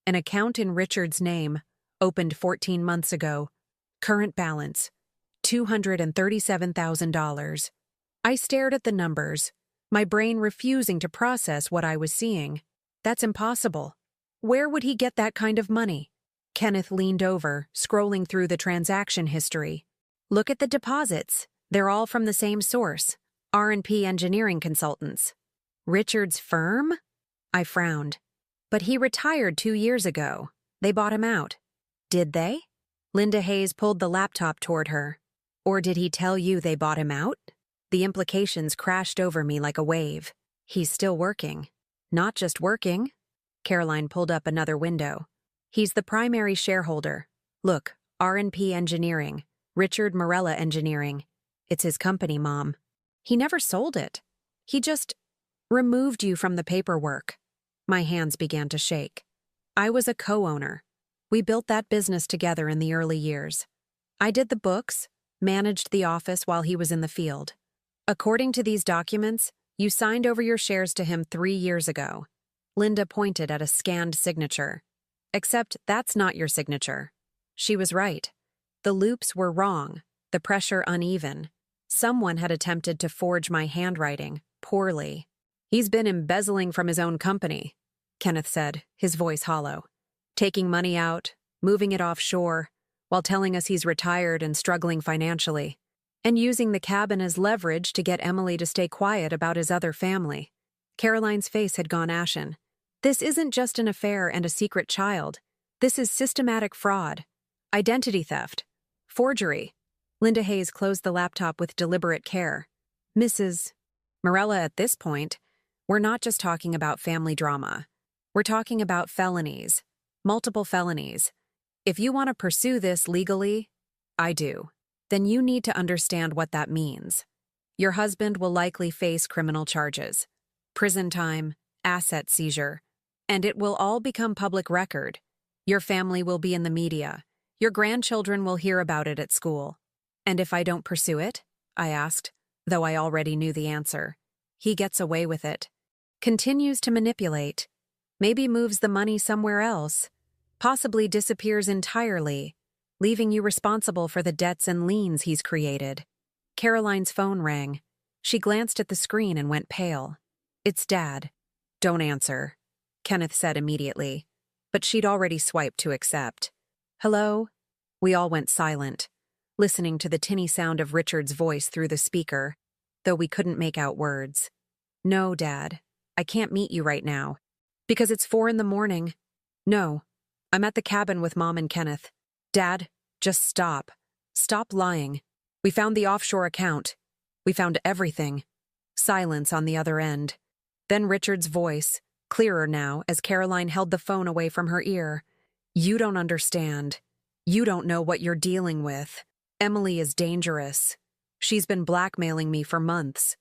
An account in Richard's name, opened 14 months ago. Current balance, $237,000. I stared at the numbers, my brain refusing to process what I was seeing. That's impossible. Where would he get that kind of money? Kenneth leaned over, scrolling through the transaction history. Look at the deposits. They're all from the same source, R&P Engineering Consultants. Richard's firm? I frowned. But he retired 2 years ago. They bought him out. Did they? Linda Hayes pulled the laptop toward her. Or did he tell you they bought him out? The implications crashed over me like a wave. He's still working. Not just working. Caroline pulled up another window. He's the primary shareholder. Look, R&P Engineering, Richard Morella Engineering. It's his company, Mom. He never sold it. He just removed you from the paperwork. My hands began to shake. I was a co-owner. We built that business together in the early years. I did the books, managed the office while he was in the field. According to these documents, you signed over your shares to him 3 years ago. Linda pointed at a scanned signature. Except that's not your signature. She was right. The loops were wrong, the pressure uneven. Someone had attempted to forge my handwriting, poorly. He's been embezzling from his own company, Kenneth said, his voice hollow. Taking money out, moving it offshore, while telling us he's retired and struggling financially. And using the cabin as leverage to get Emily to stay quiet about his other family. Caroline's face had gone ashen. This isn't just an affair and a secret child. This is systematic fraud. Identity theft. Forgery. Linda Hayes closed the laptop with deliberate care. Mrs. Morella, at this point, we're not just talking about family drama. We're talking about felonies. Multiple felonies. If you want to pursue this legally, I do. Then you need to understand what that means. Your husband will likely face criminal charges, prison time, asset seizure, and it will all become public record. Your family will be in the media. Your grandchildren will hear about it at school. And if I don't pursue it? I asked, though I already knew the answer. He gets away with it. Continues to manipulate. Maybe moves the money somewhere else. Possibly disappears entirely, leaving you responsible for the debts and liens he's created. Caroline's phone rang. She glanced at the screen and went pale. It's Dad. Don't answer, Kenneth said immediately, but she'd already swiped to accept. Hello? We all went silent, listening to the tinny sound of Richard's voice through the speaker, though we couldn't make out words. No, Dad, I can't meet you right now. Because it's 4 a.m. No, I'm at the cabin with Mom and Kenneth. Dad, just stop. Stop lying. We found the offshore account. We found everything. Silence on the other end. Then Richard's voice, clearer now as Caroline held the phone away from her ear. You don't understand. You don't know what you're dealing with. Emily is dangerous. She's been blackmailing me for months.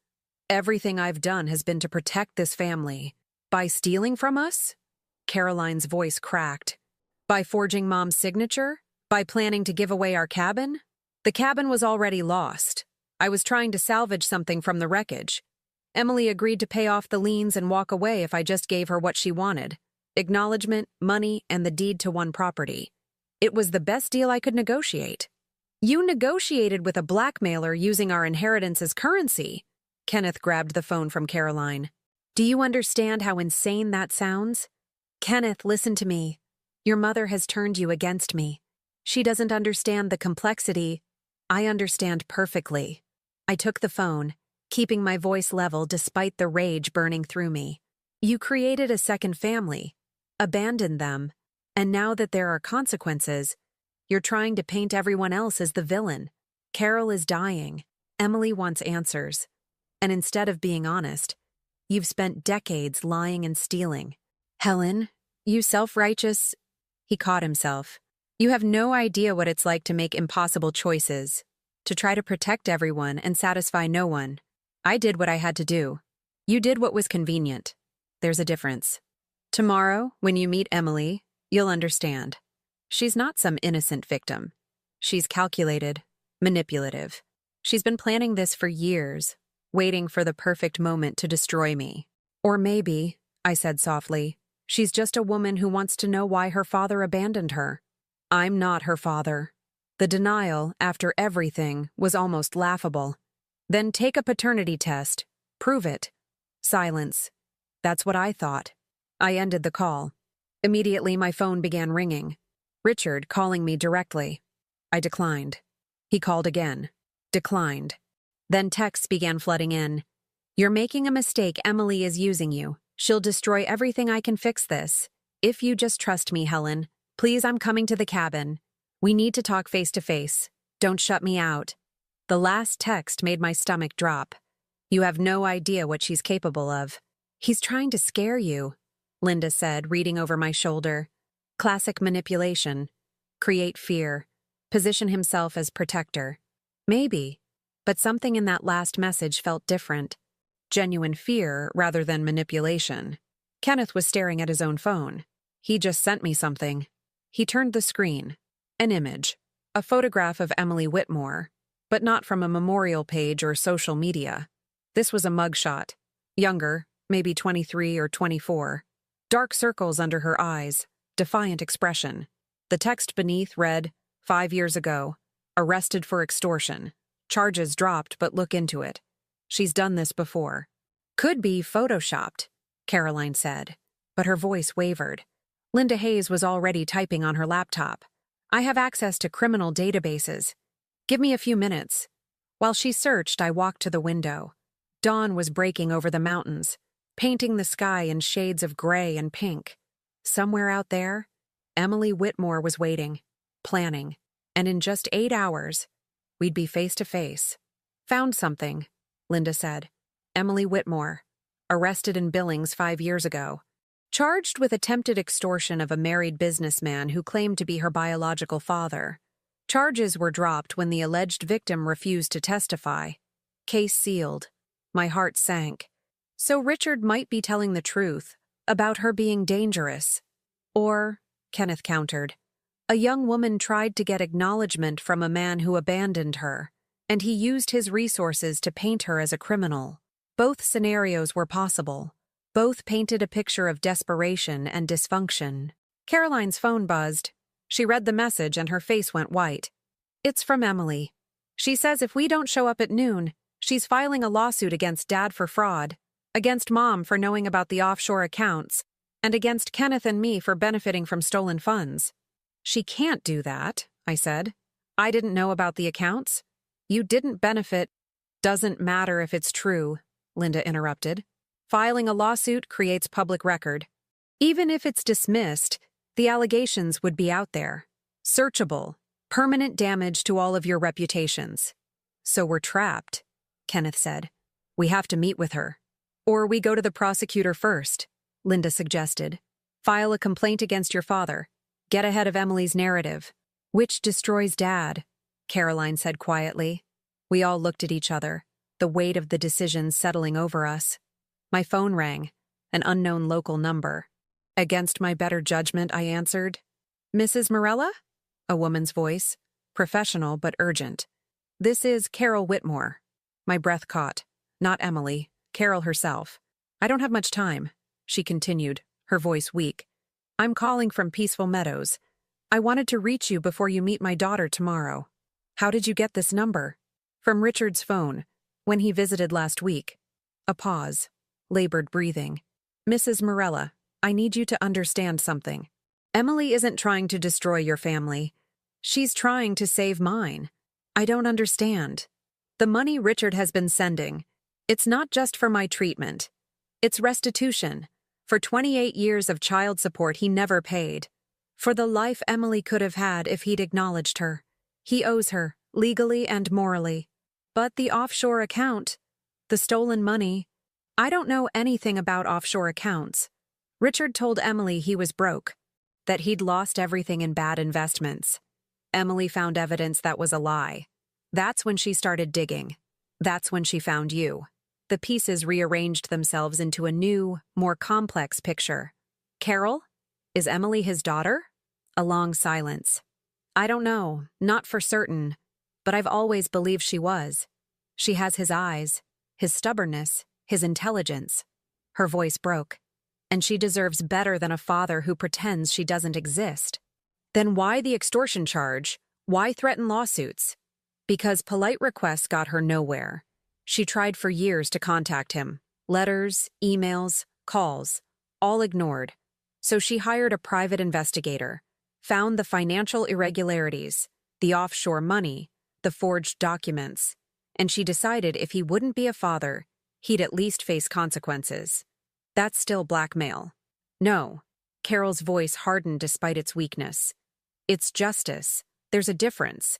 Everything I've done has been to protect this family. By stealing from us? Caroline's voice cracked. By forging Mom's signature? By planning to give away our cabin? The cabin was already lost. I was trying to salvage something from the wreckage. Emily agreed to pay off the liens and walk away if I just gave her what she wanted. Acknowledgement, money, and the deed to one property. It was the best deal I could negotiate. You negotiated with a blackmailer using our inheritance as currency. Kenneth grabbed the phone from Caroline. Do you understand how insane that sounds? Kenneth, listen to me. Your mother has turned you against me. She doesn't understand the complexity. I understand perfectly. I took the phone, keeping my voice level despite the rage burning through me. You created a second family, abandoned them, and now that there are consequences, you're trying to paint everyone else as the villain. Carol is dying. Emily wants answers. And instead of being honest, you've spent decades lying and stealing. Helen, you self-righteous... He caught himself. You have no idea what it's like to make impossible choices, to try to protect everyone and satisfy no one. I did what I had to do. You did what was convenient. There's a difference. Tomorrow, when you meet Emily, you'll understand. She's not some innocent victim. She's calculated, manipulative. She's been planning this for years, waiting for the perfect moment to destroy me. Or maybe, I said softly, she's just a woman who wants to know why her father abandoned her. I'm not her father. The denial, after everything, was almost laughable. Then take a paternity test. Prove it. Silence. That's what I thought. I ended the call. Immediately, my phone began ringing. Richard calling me directly. I declined. He called again. Declined. Then texts began flooding in. You're making a mistake. Emily is using you. She'll destroy everything. I can fix this. If you just trust me, Helen. Please, I'm coming to the cabin. We need to talk face to face. Don't shut me out. The last text made my stomach drop. You have no idea what she's capable of. He's trying to scare you, Linda said, reading over my shoulder. Classic manipulation. Create fear. Position himself as protector. Maybe, but something in that last message felt different. Genuine fear rather than manipulation. Kenneth was staring at his own phone. He just sent me something. He turned the screen. An image. A photograph of Emily Whitmore, but not from a memorial page or social media. This was a mugshot. Younger, maybe 23 or 24. Dark circles under her eyes. Defiant expression. The text beneath read, 5 years ago. Arrested for extortion. Charges dropped, but look into it. She's done this before. Could be photoshopped, Caroline said, but her voice wavered. Linda Hayes was already typing on her laptop. I have access to criminal databases. Give me a few minutes. While she searched, I walked to the window. Dawn was breaking over the mountains, painting the sky in shades of gray and pink. Somewhere out there, Emily Whitmore was waiting, planning, and in just 8 hours, we'd be face to face. Found something, Linda said. Emily Whitmore, arrested in Billings 5 years ago. Charged with attempted extortion of a married businessman who claimed to be her biological father. Charges were dropped when the alleged victim refused to testify. Case sealed. My heart sank. So Richard might be telling the truth about her being dangerous. Or, Kenneth countered, a young woman tried to get acknowledgement from a man who abandoned her, and he used his resources to paint her as a criminal. Both scenarios were possible. Both painted a picture of desperation and dysfunction. Caroline's phone buzzed. She read the message and her face went white. It's from Emily. She says if we don't show up at noon, she's filing a lawsuit against Dad for fraud, against Mom for knowing about the offshore accounts, and against Kenneth and me for benefiting from stolen funds. She can't do that, I said. I didn't know about the accounts. You didn't benefit. Doesn't matter if it's true, Linda interrupted. Filing a lawsuit creates public record. Even if it's dismissed, the allegations would be out there. Searchable. Permanent damage to all of your reputations. So we're trapped, Kenneth said. We have to meet with her. Or we go to the prosecutor first, Linda suggested. File a complaint against your father. Get ahead of Emily's narrative. Which destroys Dad, Caroline said quietly. We all looked at each other, the weight of the decision settling over us. My phone rang, an unknown local number. Against my better judgment, I answered. Mrs. Morella? A woman's voice, professional but urgent. This is Carol Whitmore. My breath caught. Not Emily, Carol herself. I don't have much time, she continued, her voice weak. I'm calling from Peaceful Meadows. I wanted to reach you before you meet my daughter tomorrow. How did you get this number? From Richard's phone, when he visited last week. A pause. Labored breathing. Mrs. Morella, I need you to understand something. Emily isn't trying to destroy your family. She's trying to save mine. I don't understand. The money Richard has been sending, it's not just for my treatment. It's restitution. For 28 years of child support he never paid. For the life Emily could have had if he'd acknowledged her. He owes her, legally and morally. But the offshore account, the stolen money, I don't know anything about offshore accounts. Richard told Emily he was broke, that he'd lost everything in bad investments. Emily found evidence that was a lie. That's when she started digging. That's when she found you. The pieces rearranged themselves into a new, more complex picture. Carol? Is Emily his daughter? A long silence. I don't know, not for certain, but I've always believed she was. She has his eyes, his stubbornness, his intelligence. Her voice broke. And she deserves better than a father who pretends she doesn't exist. Then why the extortion charge? Why threaten lawsuits? Because polite requests got her nowhere. She tried for years to contact him. Letters, emails, calls, all ignored. So she hired a private investigator, found the financial irregularities, the offshore money, the forged documents, and she decided if he wouldn't be a father, he'd at least face consequences. That's still blackmail. No. Carol's voice hardened despite its weakness. It's justice. There's a difference.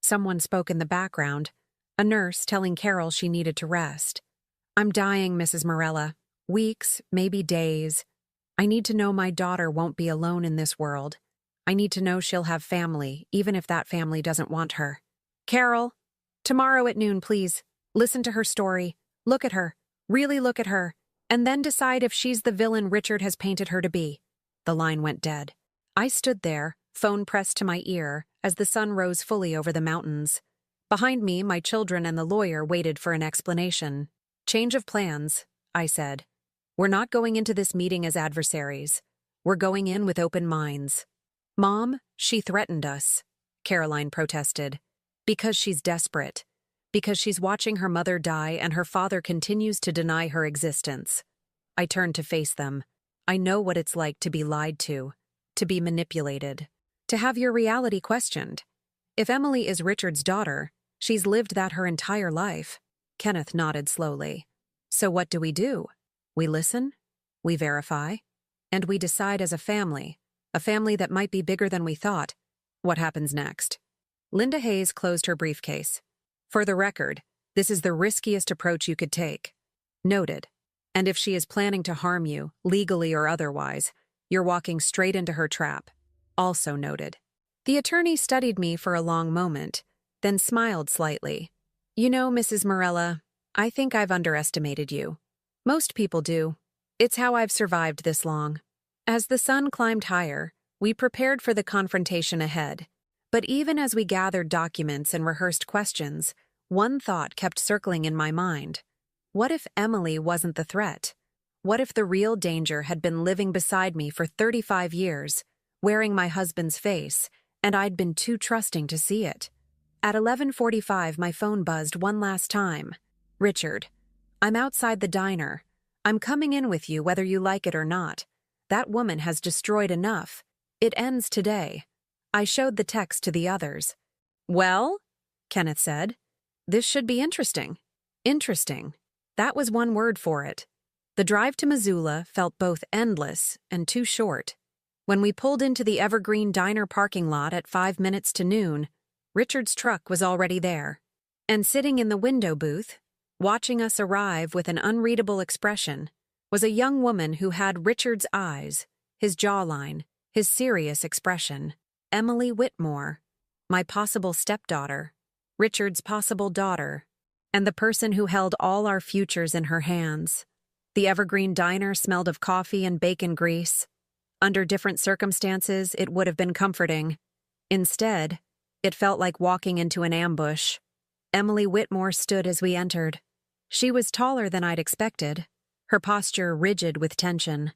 Someone spoke in the background, a nurse telling Carol she needed to rest. I'm dying, Mrs. Morella. Weeks, maybe days. I need to know my daughter won't be alone in this world. I need to know she'll have family, even if that family doesn't want her. Carol, tomorrow at noon, please. Listen to her story. Look at her. Really look at her. And then decide if she's the villain Richard has painted her to be. The line went dead. I stood there, phone pressed to my ear, as the sun rose fully over the mountains. Behind me, my children and the lawyer waited for an explanation. Change of plans, I said. We're not going into this meeting as adversaries. We're going in with open minds. Mom, she threatened us, Caroline protested. Because she's desperate. Because she's watching her mother die and her father continues to deny her existence. I turned to face them. I know what it's like to be lied to be manipulated, to have your reality questioned. If Emily is Richard's daughter, she's lived that her entire life. Kenneth nodded slowly. So what do? We listen, we verify, and we decide as a family that might be bigger than we thought, what happens next. Linda Hayes closed her briefcase. For the record, this is the riskiest approach you could take. Noted. And if she is planning to harm you, legally or otherwise, you're walking straight into her trap. Also noted. The attorney studied me for a long moment, then smiled slightly. You know, Mrs. Morella, I think I've underestimated you. Most people do. It's how I've survived this long. As the sun climbed higher, we prepared for the confrontation ahead. But even as we gathered documents and rehearsed questions, one thought kept circling in my mind. What if Emily wasn't the threat? What if the real danger had been living beside me for 35 years, wearing my husband's face, and I'd been too trusting to see it? At 11:45, my phone buzzed one last time. Richard, I'm outside the diner. I'm coming in with you whether you like it or not. That woman has destroyed enough. It ends today. I showed the text to the others. Well, Kenneth said, this should be interesting. Interesting. That was one word for it. The drive to Missoula felt both endless and too short. When we pulled into the Evergreen Diner parking lot at 5 minutes to noon, Richard's truck was already there. And sitting in the window booth, watching us arrive with an unreadable expression, was a young woman who had Richard's eyes, his jawline, his serious expression. Emily Whitmore, my possible stepdaughter, Richard's possible daughter, and the person who held all our futures in her hands. The Evergreen Diner smelled of coffee and bacon grease. Under different circumstances, it would have been comforting. Instead, it felt like walking into an ambush. Emily Whitmore stood as we entered. She was taller than I'd expected, her posture rigid with tension.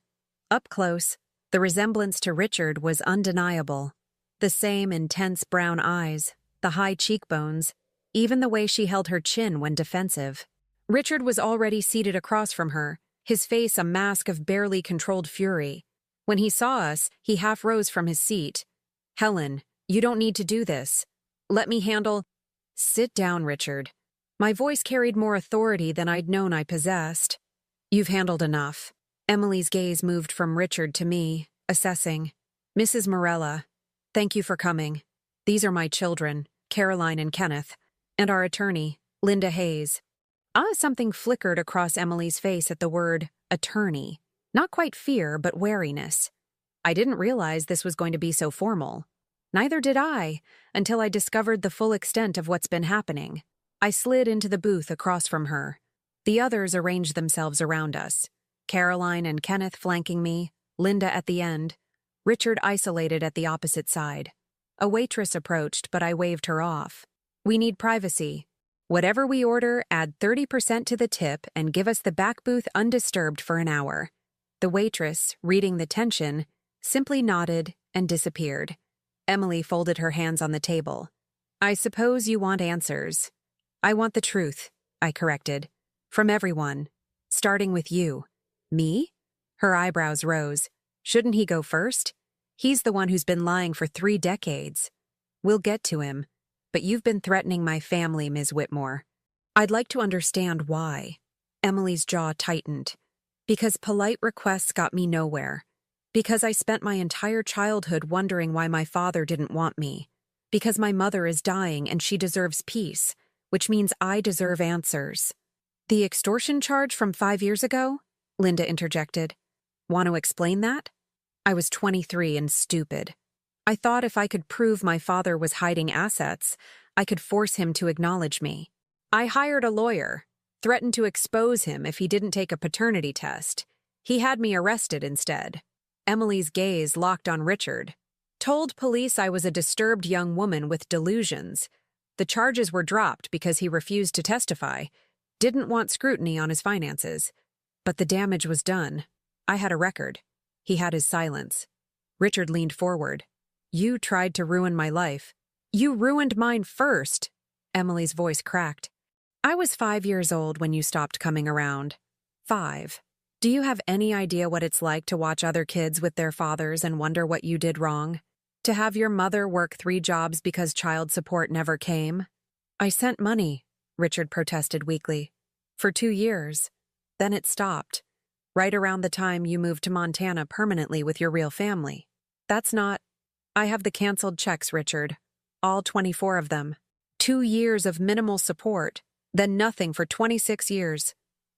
Up close, the resemblance to Richard was undeniable. The same intense brown eyes, the high cheekbones, even the way she held her chin when defensive. Richard was already seated across from her, his face a mask of barely controlled fury. When he saw us, he half rose from his seat. Helen, you don't need to do this. Let me handle— Sit down, Richard. My voice carried more authority than I'd known I possessed. You've handled enough. Emily's gaze moved from Richard to me, assessing. Mrs. Morella, thank you for coming. These are my children, Caroline and Kenneth, and our attorney, Linda Hayes. Something flickered across Emily's face at the word attorney. Not quite fear, but wariness. I didn't realize this was going to be so formal. Neither did I, until I discovered the full extent of what's been happening. I slid into the booth across from her. The others arranged themselves around us. Caroline and Kenneth flanking me, Linda at the end, Richard isolated at the opposite side. A waitress approached, but I waved her off. We need privacy. Whatever we order, add 30% to the tip and give us the back booth undisturbed for an hour. The waitress, reading the tension, simply nodded and disappeared. Emily folded her hands on the table. I suppose you want answers. I want the truth, I corrected. From everyone. Starting with you. Me? Her eyebrows rose. Shouldn't he go first? He's the one who's been lying for 3 decades. We'll get to him. But you've been threatening my family, Ms. Whitmore. I'd like to understand why. Emily's jaw tightened. Because polite requests got me nowhere. Because I spent my entire childhood wondering why my father didn't want me. Because my mother is dying and she deserves peace, which means I deserve answers. The extortion charge from 5 years ago? Linda interjected. Want to explain that? I was 23 and stupid. I thought if I could prove my father was hiding assets, I could force him to acknowledge me. I hired a lawyer, threatened to expose him if he didn't take a paternity test. He had me arrested instead. Emily's gaze locked on Richard. Told police I was a disturbed young woman with delusions. The charges were dropped because he refused to testify. Didn't want scrutiny on his finances. But the damage was done. I had a record. He had his silence. Richard leaned forward. You tried to ruin my life. You ruined mine first. Emily's voice cracked. I was 5 years old when you stopped coming around. 5. Do you have any idea what it's like to watch other kids with their fathers and wonder what you did wrong? To have your mother work 3 jobs because child support never came? I sent money, Richard protested weakly. For 2 years. Then it stopped. Right around the time you moved to Montana permanently with your real family. That's not... I have the canceled checks, Richard. All 24 of them. 2 years of minimal support, then nothing for 26 years.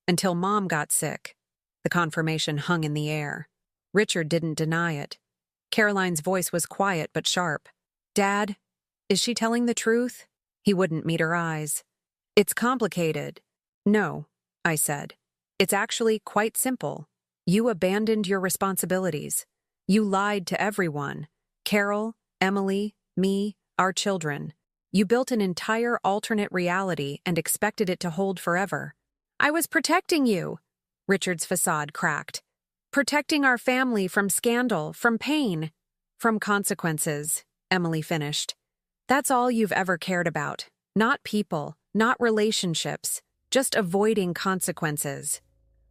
Until Mom got sick. The confirmation hung in the air. Richard didn't deny it. Caroline's voice was quiet but sharp. Dad, is she telling the truth? He wouldn't meet her eyes. It's complicated. No, I said. It's actually quite simple. You abandoned your responsibilities. You lied to everyone. Carol, Emily, me, our children. You built an entire alternate reality and expected it to hold forever. I was protecting you. Richard's facade cracked. Protecting our family from scandal, from pain, from consequences, Emily finished. That's all you've ever cared about. Not people, not relationships, just avoiding consequences.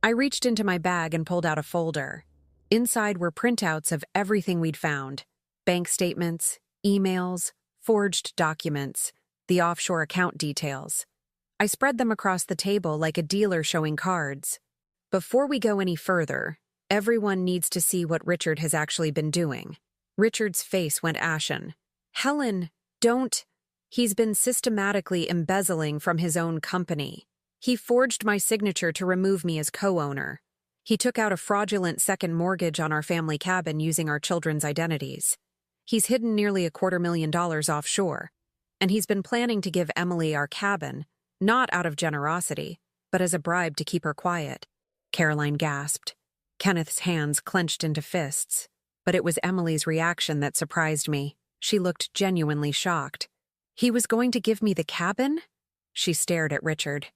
I reached into my bag and pulled out a folder. Inside were printouts of everything we'd found. Bank statements, emails, forged documents, the offshore account details. I spread them across the table like a dealer showing cards. Before we go any further, everyone needs to see what Richard has actually been doing. Richard's face went ashen. Helen, don't. He's been systematically embezzling from his own company. He forged my signature to remove me as co-owner. He took out a fraudulent second mortgage on our family cabin using our children's identities. He's hidden nearly $250,000 offshore, and he's been planning to give Emily our cabin, not out of generosity, but as a bribe to keep her quiet. Caroline gasped. Kenneth's hands clenched into fists, but it was Emily's reaction that surprised me. She looked genuinely shocked. He was going to give me the cabin? She stared at Richard.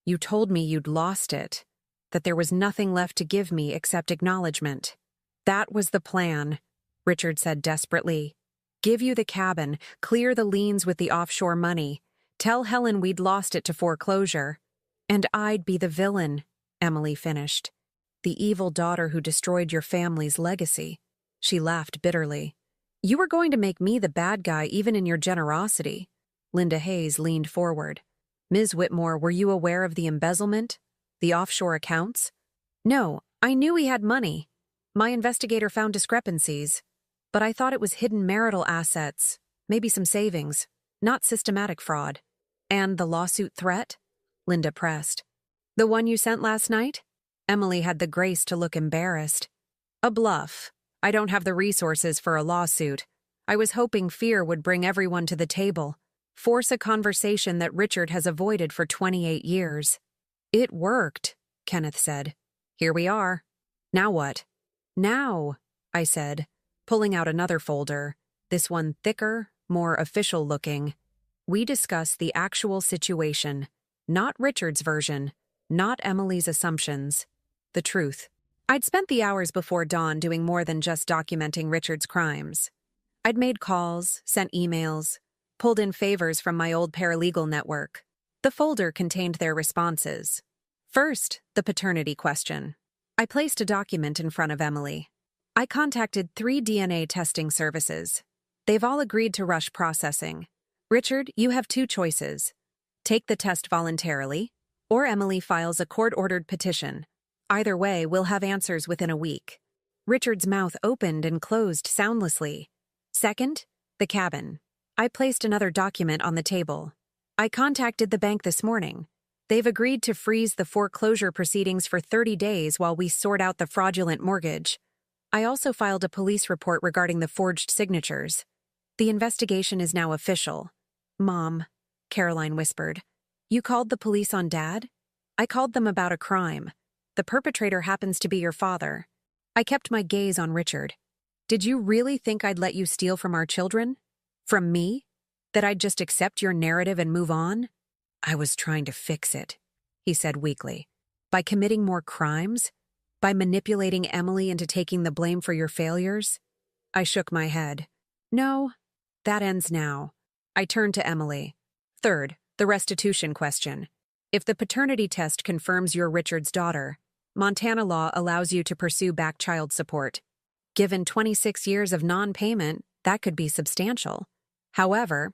You told me you'd lost it, that there was nothing left to give me except acknowledgement. That was the plan, Richard said desperately. Give you the cabin, clear the liens with the offshore money, tell Helen we'd lost it to foreclosure. And I'd be the villain, Emily finished. The evil daughter who destroyed your family's legacy. She laughed bitterly. You were going to make me the bad guy even in your generosity. Linda Hayes leaned forward. Ms. Whitmore, were you aware of the embezzlement? The offshore accounts? No, I knew he had money. My investigator found discrepancies. But I thought it was hidden marital assets, maybe some savings, not systematic fraud. And the lawsuit threat? Linda pressed. The one you sent last night? Emily had the grace to look embarrassed. A bluff. I don't have the resources for a lawsuit. I was hoping fear would bring everyone to the table, force a conversation that Richard has avoided for 28 years. It worked, Kenneth said. Here we are. Now what? Now, I said, pulling out another folder, this one thicker, more official looking. We discuss the actual situation. Not Richard's version. Not Emily's assumptions. The truth. I'd spent the hours before dawn doing more than just documenting Richard's crimes. I'd made calls, sent emails, pulled in favors from my old paralegal network. The folder contained their responses. First, the paternity question. I placed a document in front of Emily. I contacted 3 DNA testing services. They've all agreed to rush processing. Richard, you have 2 choices. Take the test voluntarily, or Emily files a court-ordered petition. Either way, we'll have answers within a week. Richard's mouth opened and closed soundlessly. Second, the cabin. I placed another document on the table. I contacted the bank this morning. They've agreed to freeze the foreclosure proceedings for 30 days while we sort out the fraudulent mortgage. I also filed a police report regarding the forged signatures. The investigation is now official. Mom, Caroline whispered, you called the police on Dad? I called them about a crime. The perpetrator happens to be your father. I kept my gaze on Richard. Did you really think I'd let you steal from our children? From me? That I'd just accept your narrative and move on? I was trying to fix it, he said weakly. By committing more crimes? By manipulating Emily into taking the blame for your failures? I shook my head. No, that ends now. I turned to Emily. Third, the restitution question. If the paternity test confirms you're Richard's daughter, Montana law allows you to pursue back child support. Given 26 years of non-payment, that could be substantial. However,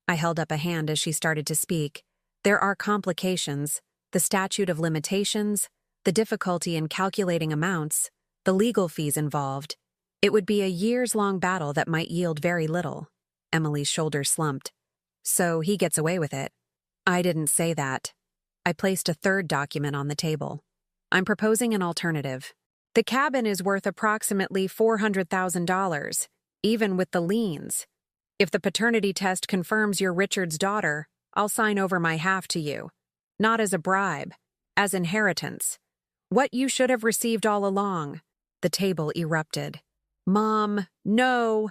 I held up a hand as she started to speak, there are complications, the statute of limitations, the difficulty in calculating amounts, the legal fees involved. It would be a years-long battle that might yield very little. Emily's shoulders slumped. So he gets away with it. I didn't say that. I placed a third document on the table. I'm proposing an alternative. The cabin is worth approximately $400,000, even with the liens. If the paternity test confirms you're Richard's daughter, I'll sign over my half to you. Not as a bribe, as inheritance. What you should have received all along. The table erupted. Mom, no.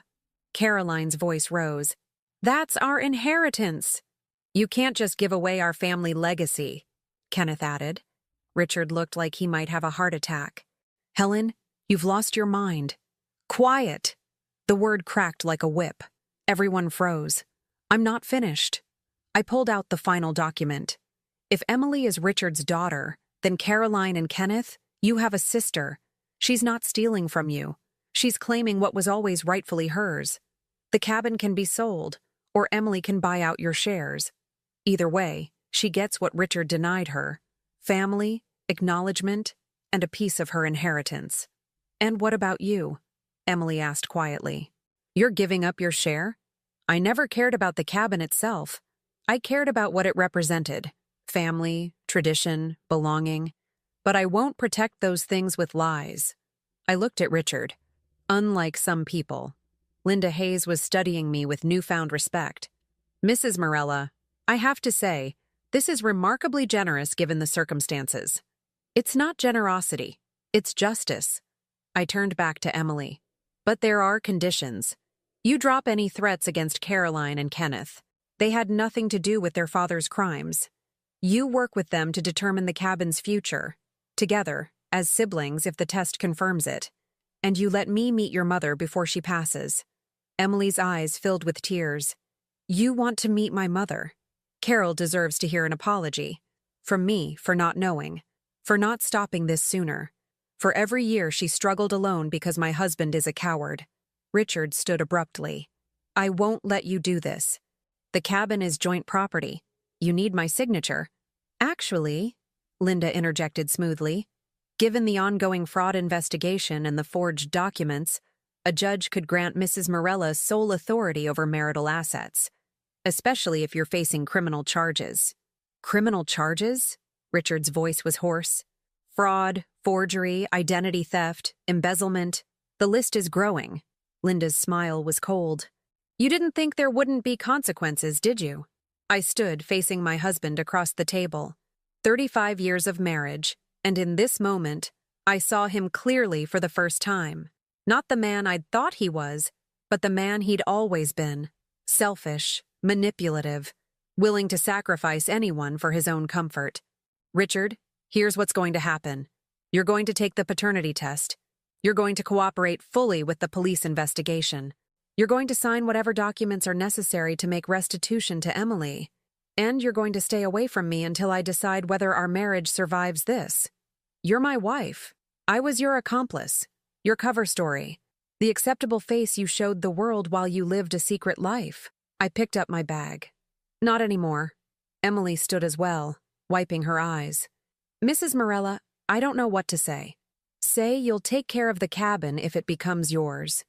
Caroline's voice rose. That's our inheritance. You can't just give away our family legacy, Kenneth added. Richard looked like he might have a heart attack. Helen, you've lost your mind. Quiet. The word cracked like a whip. Everyone froze. I'm not finished. I pulled out the final document. If Emily is Richard's daughter, then Caroline and Kenneth, you have a sister. She's not stealing from you. She's claiming what was always rightfully hers. The cabin can be sold, or Emily can buy out your shares. Either way, she gets what Richard denied her. Family, acknowledgement, and a piece of her inheritance. And what about you? Emily asked quietly. You're giving up your share? I never cared about the cabin itself. I cared about what it represented. Family, tradition, belonging. But I won't protect those things with lies. I looked at Richard. Unlike some people, Linda Hayes was studying me with newfound respect. Mrs. Morella, I have to say, this is remarkably generous given the circumstances. It's not generosity, it's justice. I turned back to Emily. But there are conditions. You drop any threats against Caroline and Kenneth. They had nothing to do with their father's crimes. You work with them to determine the cabin's future, together, as siblings if the test confirms it. And you let me meet your mother before she passes. Emily's eyes filled with tears. You want to meet my mother. Carol deserves to hear an apology. From me for not knowing. For not stopping this sooner. For every year she struggled alone because my husband is a coward. Richard stood abruptly. I won't let you do this. The cabin is joint property. You need my signature. Actually, Linda interjected smoothly, given the ongoing fraud investigation and the forged documents, a judge could grant Mrs. Morella sole authority over marital assets, especially if you're facing criminal charges. Criminal charges? Richard's voice was hoarse. Fraud, forgery, identity theft, embezzlement. The list is growing. Linda's smile was cold. You didn't think there wouldn't be consequences, did you? I stood facing my husband across the table. 35 years of marriage, and in this moment, I saw him clearly for the first time. Not the man I'd thought he was, but the man he'd always been. Selfish, manipulative, willing to sacrifice anyone for his own comfort. Richard, here's what's going to happen. You're going to take the paternity test. You're going to cooperate fully with the police investigation. You're going to sign whatever documents are necessary to make restitution to Emily. And you're going to stay away from me until I decide whether our marriage survives this. You're my wife. I was your accomplice, your cover story, the acceptable face you showed the world while you lived a secret life. I picked up my bag. Not anymore. Emily stood as well, wiping her eyes. Mrs. Morella, I don't know what to say. Say you'll take care of the cabin if it becomes yours.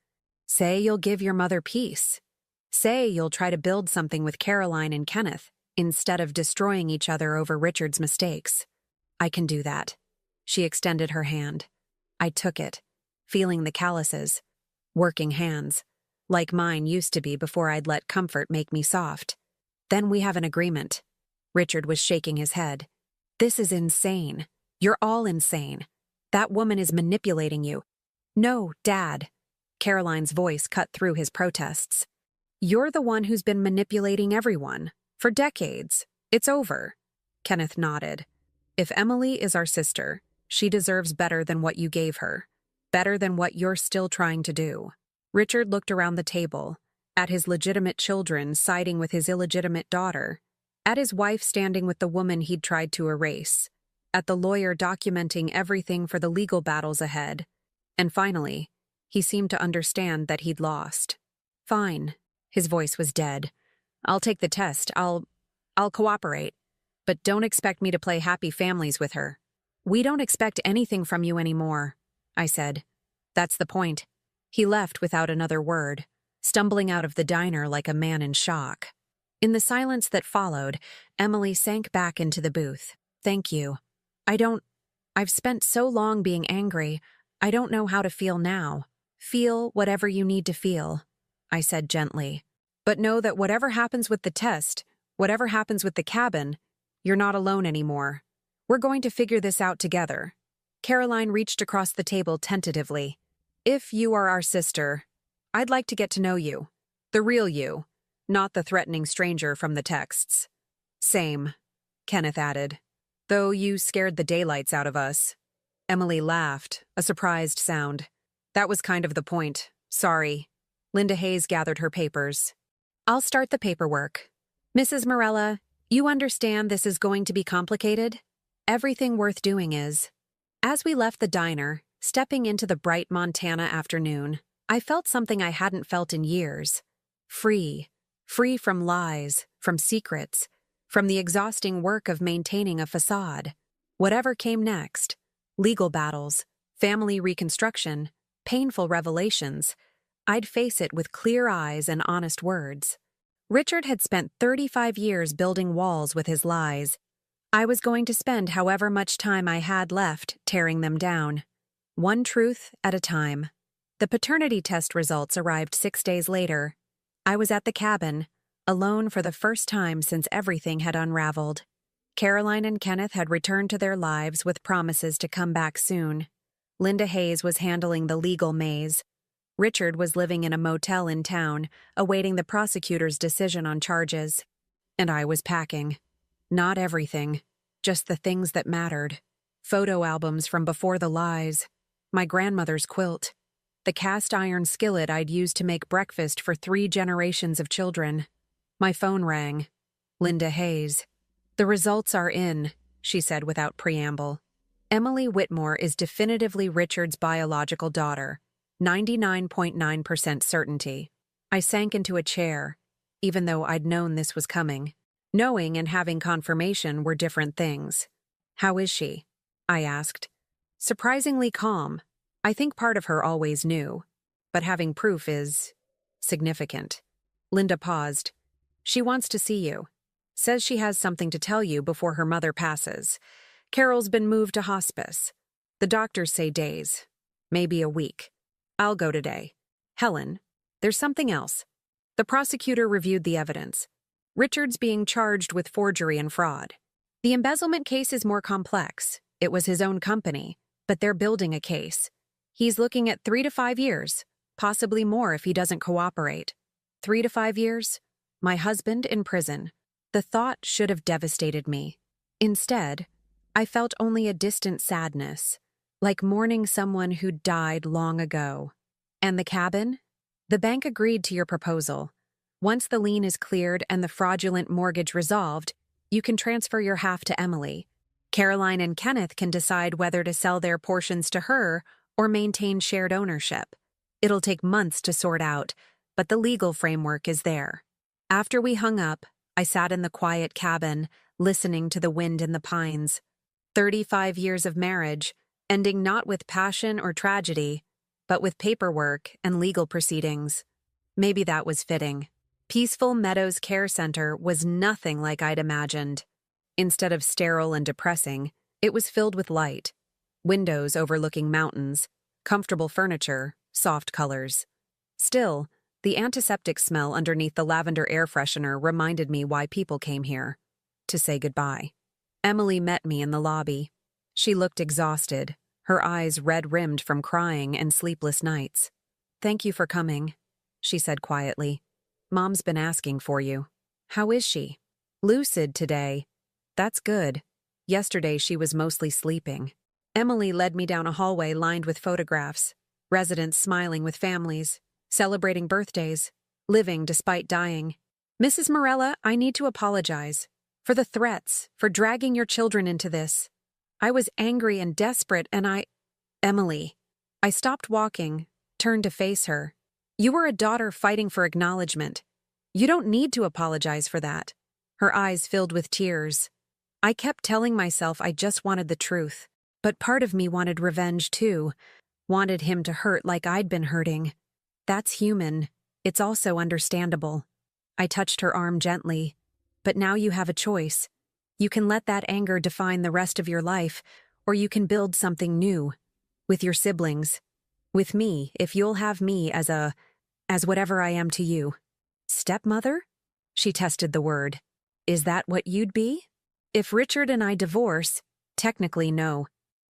Say you'll give your mother peace. Say you'll try to build something with Caroline and Kenneth instead of destroying each other over Richard's mistakes. I can do that. She extended her hand. I took it, feeling the calluses, working hands, like mine used to be before I'd let comfort make me soft. Then we have an agreement. Richard was shaking his head. This is insane. You're all insane. That woman is manipulating you. No, Dad. Caroline's voice cut through his protests. You're the one who's been manipulating everyone. For decades. It's over. Kenneth nodded. If Emily is our sister, she deserves better than what you gave her. Better than what you're still trying to do. Richard looked around the table, at his legitimate children siding with his illegitimate daughter, at his wife standing with the woman he'd tried to erase, at the lawyer documenting everything for the legal battles ahead, and finally, he seemed to understand that he'd lost. Fine. His voice was dead. I'll take the test. I'll cooperate. But don't expect me to play happy families with her. We don't expect anything from you anymore, I said. That's the point. He left without another word, stumbling out of the diner like a man in shock. In the silence that followed, Emily sank back into the booth. Thank you. I've spent so long being angry, I don't know how to feel now. Feel whatever you need to feel, I said gently. But know that whatever happens with the test, whatever happens with the cabin, you're not alone anymore. We're going to figure this out together. Caroline reached across the table tentatively. If you are our sister, I'd like to get to know you. The real you, not the threatening stranger from the texts. Same, Kenneth added. Though you scared the daylights out of us. Emily laughed, a surprised sound. That was kind of the point. Sorry. Linda Hayes gathered her papers. I'll start the paperwork. Mrs. Morella, you understand this is going to be complicated? Everything worth doing is. As we left the diner, stepping into the bright Montana afternoon, I felt something I hadn't felt in years. Free. Free from lies, from secrets, from the exhausting work of maintaining a facade. Whatever came next, legal battles, family reconstruction, painful revelations, I'd face it with clear eyes and honest words. Richard had spent 35 years building walls with his lies. I was going to spend however much time I had left tearing them down. One truth at a time. The paternity test results arrived 6 days later. I was at the cabin, alone for the first time since everything had unraveled. Caroline and Kenneth had returned to their lives with promises to come back soon. Linda Hayes was handling the legal maze. Richard was living in a motel in town, awaiting the prosecutor's decision on charges. And I was packing. Not everything, just the things that mattered. Photo albums from before the lies. My grandmother's quilt. The cast iron skillet I'd used to make breakfast for 3 generations of children. My phone rang. Linda Hayes. The results are in, she said without preamble. Emily Whitmore is definitively Richard's biological daughter. 99.9% certainty. I sank into a chair, even though I'd known this was coming. Knowing and having confirmation were different things. How is she? I asked. Surprisingly calm. I think part of her always knew. But having proof is significant. Linda paused. She wants to see you. Says she has something to tell you before her mother passes. Carol's been moved to hospice. The doctors say days. Maybe a week. I'll go today. Helen, there's something else. The prosecutor reviewed the evidence. Richard's being charged with forgery and fraud. The embezzlement case is more complex. It was his own company, but they're building a case. He's looking at 3 to 5 years, possibly more if he doesn't cooperate. 3 to 5 years? My husband in prison. The thought should have devastated me. Instead, I felt only a distant sadness, like mourning someone who died long ago. And the cabin? The bank agreed to your proposal. Once the lien is cleared and the fraudulent mortgage resolved, you can transfer your half to Emily. Caroline and Kenneth can decide whether to sell their portions to her or maintain shared ownership. It'll take months to sort out, but the legal framework is there. After we hung up, I sat in the quiet cabin, listening to the wind in the pines. 35 years of marriage, ending not with passion or tragedy, but with paperwork and legal proceedings. Maybe that was fitting. Peaceful Meadows Care Center was nothing like I'd imagined. Instead of sterile and depressing, it was filled with light. Windows overlooking mountains, comfortable furniture, soft colors. Still, the antiseptic smell underneath the lavender air freshener reminded me why people came here. To say goodbye. Emily met me in the lobby. She looked exhausted, her eyes red-rimmed from crying and sleepless nights. "Thank you for coming," she said quietly. "Mom's been asking for you." "How is she?" "Lucid today." "That's good. Yesterday she was mostly sleeping." Emily led me down a hallway lined with photographs, residents smiling with families, celebrating birthdays, living despite dying. "Mrs. Morella, I need to apologize. For the threats, for dragging your children into this. I was angry and desperate and Emily." I stopped walking, turned to face her. "You were a daughter fighting for acknowledgement. You don't need to apologize for that." Her eyes filled with tears. I kept telling myself I just wanted the truth, but part of me wanted revenge too, wanted him to hurt like I'd been hurting. That's human. It's also understandable. I touched her arm gently. "But now you have a choice. You can let that anger define the rest of your life, or you can build something new. With your siblings. With me, if you'll have me as whatever I am to you." "Stepmother?" She tested the word. "Is that what you'd be?" "If Richard and I divorce, technically no.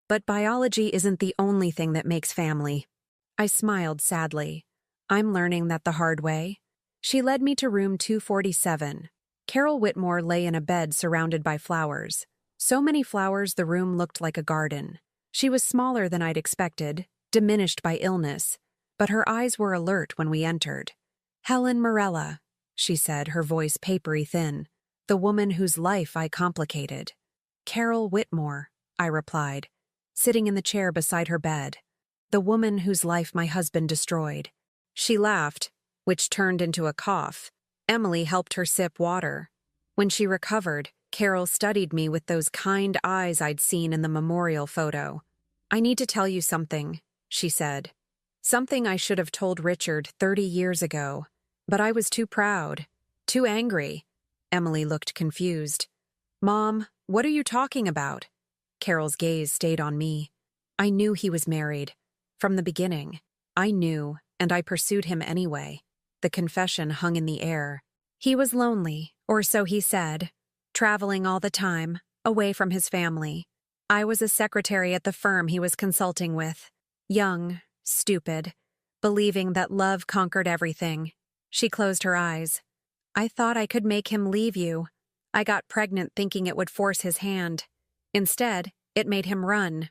But biology isn't the only thing that makes family." I smiled sadly. I'm learning that the hard way. She led me to room 247. Carol Whitmore lay in a bed surrounded by flowers. So many flowers the room looked like a garden. She was smaller than I'd expected, diminished by illness, but her eyes were alert when we entered. "Helen Morella," she said, her voice papery thin, "the woman whose life I complicated." "Carol Whitmore," I replied, sitting in the chair beside her bed. "The woman whose life my husband destroyed." She laughed, which turned into a cough. Emily helped her sip water. When she recovered, Carol studied me with those kind eyes I'd seen in the memorial photo. "I need to tell you something," she said. "Something I should have told Richard 30 years ago. But I was too proud, too angry." Emily looked confused. "Mom, what are you talking about?" Carol's gaze stayed on me. "I knew he was married. From the beginning. I knew, and I pursued him anyway." The confession hung in the air. "He was lonely, or so he said, traveling all the time, away from his family. I was a secretary at the firm he was consulting with. Young, stupid, believing that love conquered everything." She closed her eyes. "I thought I could make him leave you. I got pregnant thinking it would force his hand. Instead, it made him run."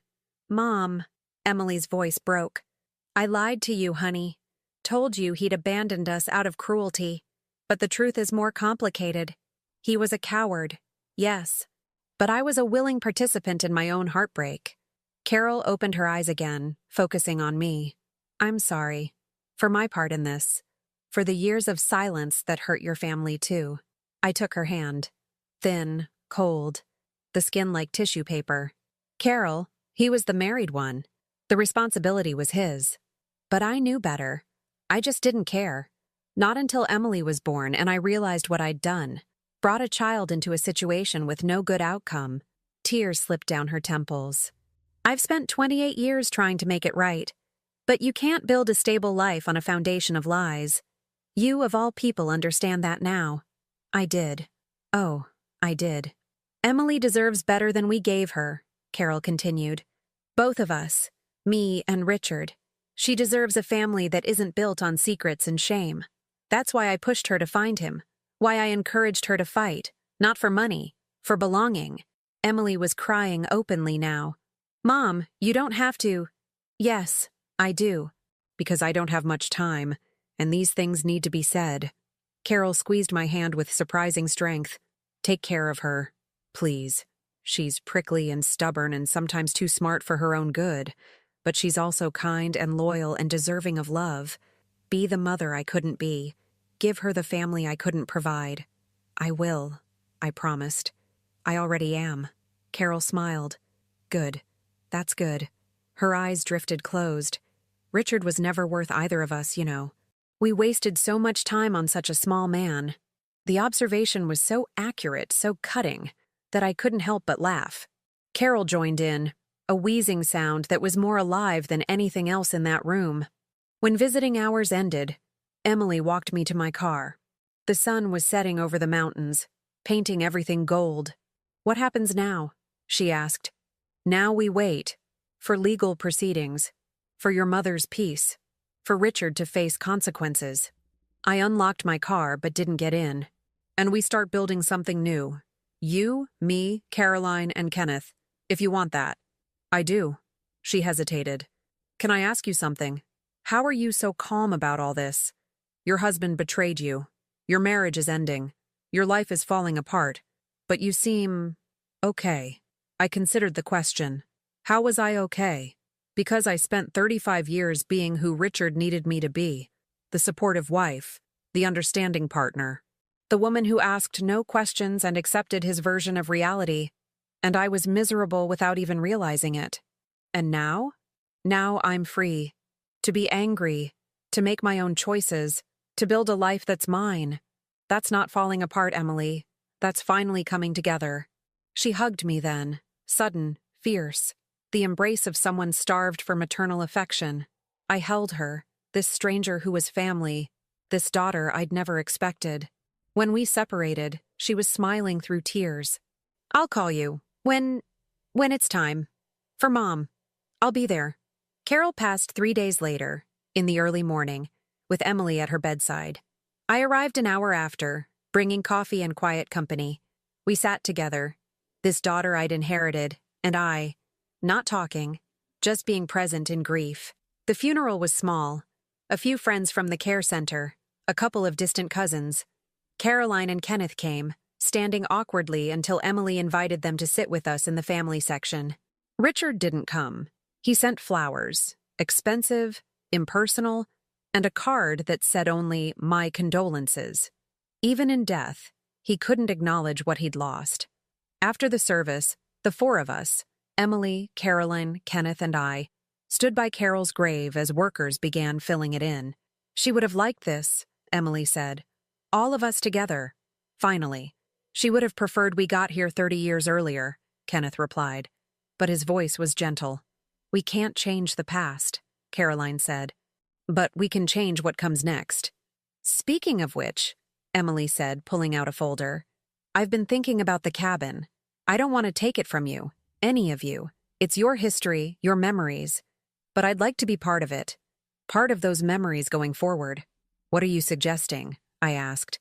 "Mom," Emily's voice broke. "I lied to you, honey. Told you he'd abandoned us out of cruelty. But the truth is more complicated. He was a coward, yes. But I was a willing participant in my own heartbreak." Carol opened her eyes again, focusing on me. "I'm sorry. For my part in this. For the years of silence that hurt your family too." I took her hand. Thin, cold, the skin like tissue paper. "Carol, he was the married one. The responsibility was his. But I knew better. I just didn't care. Not until Emily was born and I realized what I'd done. Brought a child into a situation with no good outcome." Tears slipped down her temples. "I've spent 28 years trying to make it right. But you can't build a stable life on a foundation of lies. You, of all people, understand that now." I did. Oh, I did. "Emily deserves better than we gave her," Carol continued. "Both of us, me and Richard. She deserves a family that isn't built on secrets and shame. That's why I pushed her to find him, why I encouraged her to fight, Not for money, for belonging. Emily was crying openly now. Mom, you don't have to. Yes, I do. Because I don't have much time, and these things need to be said. Carol squeezed my hand with surprising strength. Take care of her, please. She's prickly and stubborn and sometimes too smart for her own good, but she's also kind and loyal and deserving of love. Be the mother I couldn't be. Give her the family I couldn't provide. I will, I promised. I already am. Carol smiled. Good. That's good. Her eyes drifted closed. Richard was never worth either of us, you know. We wasted so much time on such a small man. The observation was so accurate, so cutting, that I couldn't help but laugh. Carol joined in, a wheezing sound that was more alive than anything else in that room. When visiting hours ended, Emily walked me to my car. The sun was setting over the mountains, painting everything gold. What happens now? She asked. Now we wait. For legal proceedings. For your mother's peace. For Richard to face consequences. I unlocked my car but didn't get in. And we start building something new. You, me, Caroline, and Kenneth. If you want that. I do. She hesitated. Can I ask you something? How are you so calm about all this? Your husband betrayed you. Your marriage is ending. Your life is falling apart. But you seem... okay. I considered the question. How was I okay? Because I spent 35 years being who Richard needed me to be. The supportive wife. The understanding partner. The woman who asked no questions and accepted his version of reality. And I was miserable without even realizing it. And now? Now I'm free. To be angry. To make my own choices. To build a life that's mine. That's not falling apart, Emily. That's finally coming together. She hugged me then. Sudden, fierce. The embrace of someone starved for maternal affection. I held her, this stranger who was family, this daughter I'd never expected. When we separated, she was smiling through tears. I'll call you. When it's time. For Mom. I'll be there. Carol passed 3 days later, in the early morning, with Emily at her bedside. I arrived an hour after, bringing coffee and quiet company. We sat together, this daughter I'd inherited, and I, not talking, just being present in grief. The funeral was small. A few friends from the care center, a couple of distant cousins. Caroline and Kenneth came, standing awkwardly until Emily invited them to sit with us in the family section. Richard didn't come. He sent flowers, expensive, impersonal, and a card that said only, "My condolences." Even in death, he couldn't acknowledge what he'd lost. After the service, the four of us, Emily, Caroline, Kenneth, and I, stood by Carol's grave as workers began filling it in. She would have liked this, Emily said. All of us together. Finally. She would have preferred we got here 30 years earlier, Kenneth replied. But his voice was gentle. We can't change the past, Caroline said. But we can change what comes next. Speaking of which, Emily said, pulling out a folder, I've been thinking about the cabin. I don't want to take it from you, any of you. It's your history, your memories. But I'd like to be part of it. Part of those memories going forward. What are you suggesting? I asked.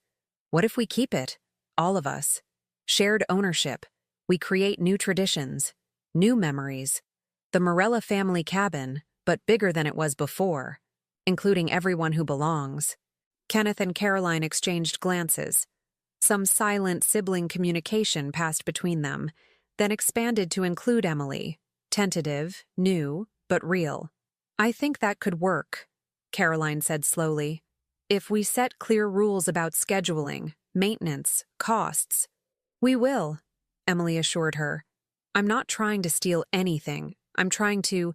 What if we keep it? All of us. Shared ownership. We create new traditions. New memories. The Morella family cabin, but bigger than it was before. Including everyone who belongs. Kenneth and Caroline exchanged glances. Some silent sibling communication passed between them, then expanded to include Emily. Tentative, new, but real. I think that could work, Caroline said slowly. If we set clear rules about scheduling, maintenance, costs. We will, Emily assured her. I'm not trying to steal anything. I'm trying to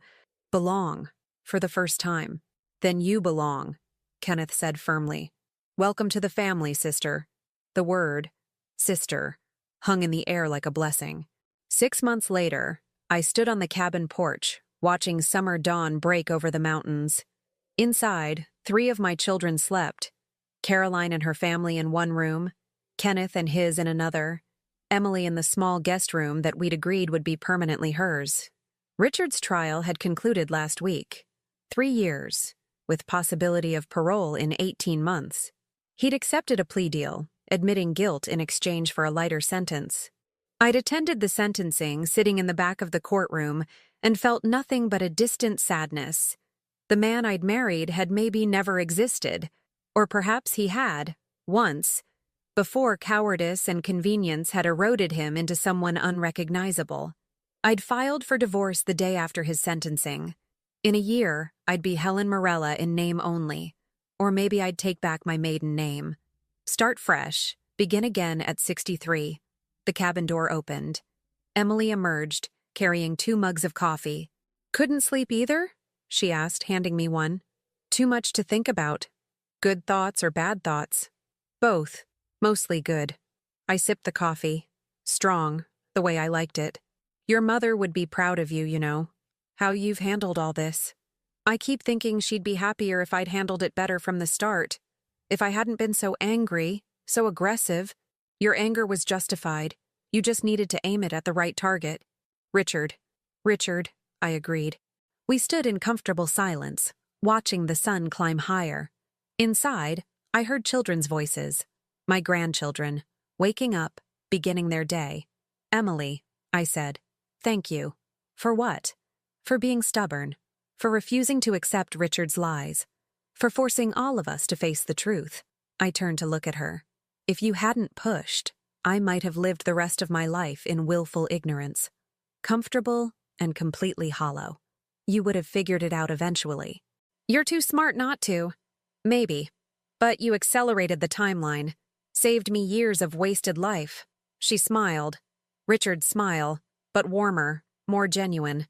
belong for the first time. Then you belong, Kenneth said firmly. Welcome to the family, sister. The word, sister, hung in the air like a blessing. 6 months later, I stood on the cabin porch, watching summer dawn break over the mountains. Inside, 3 of my children slept. Caroline and her family in one room, Kenneth and his in another, Emily in the small guest room that we'd agreed would be permanently hers. Richard's trial had concluded last week. 3 years. With possibility of parole in 18 months. He'd accepted a plea deal, admitting guilt in exchange for a lighter sentence. I'd attended the sentencing, sitting in the back of the courtroom, and felt nothing but a distant sadness. The man I'd married had maybe never existed, or perhaps he had, once, before cowardice and convenience had eroded him into someone unrecognizable. I'd filed for divorce the day after his sentencing. In a year, I'd be Helen Morella in name only, or maybe I'd take back my maiden name. Start fresh, begin again at 63. The cabin door opened. Emily emerged, carrying 2 mugs of coffee. "Couldn't sleep either?" she asked, handing me one. "Too much to think about. Good thoughts or bad thoughts?" "Both. Mostly good." I sipped the coffee. Strong, the way I liked it. "Your mother would be proud of you, you know. How you've handled all this. I keep thinking she'd be happier if I'd handled it better from the start. If I hadn't been so angry, so aggressive. Your anger was justified. You just needed to aim it at the right target." Richard, I agreed. We stood in comfortable silence, watching the sun climb higher. Inside, I heard children's voices. My grandchildren, waking up, beginning their day. "Emily," I said, "thank you." "For what?" "For being stubborn. For refusing to accept Richard's lies. For forcing all of us to face the truth." I turned to look at her. "If you hadn't pushed, I might have lived the rest of my life in willful ignorance. Comfortable and completely hollow. You would have figured it out eventually." "You're too smart not to." "Maybe. But you accelerated the timeline. Saved me years of wasted life." She smiled. Richard's smile, but warmer, more genuine.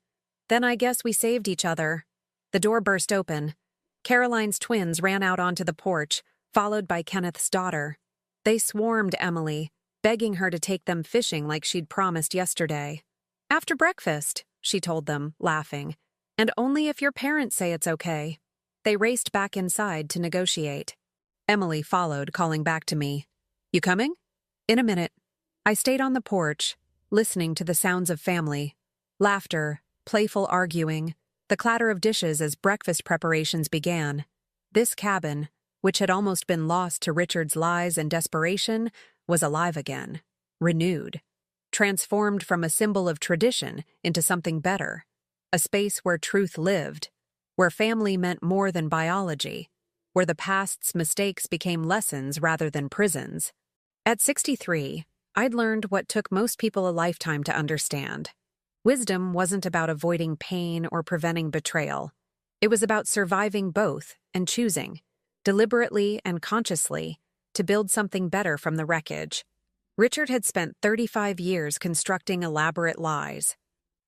"Then I guess we saved each other." The door burst open. Caroline's twins ran out onto the porch, followed by Kenneth's daughter. They swarmed Emily, begging her to take them fishing like she'd promised yesterday. "After breakfast," she told them, laughing. "And only if your parents say it's okay." They raced back inside to negotiate. Emily followed, calling back to me. "You coming?" "In a minute." I stayed on the porch, listening to the sounds of family. Laughter, playful arguing, the clatter of dishes as breakfast preparations began. This cabin, which had almost been lost to Richard's lies and desperation, was alive again, renewed, transformed from a symbol of tradition into something better, a space where truth lived, where family meant more than biology, where the past's mistakes became lessons rather than prisons. At 63, I'd learned what took most people a lifetime to understand. Wisdom wasn't about avoiding pain or preventing betrayal. It was about surviving both and choosing, deliberately and consciously, to build something better from the wreckage. Richard had spent 35 years constructing elaborate lies.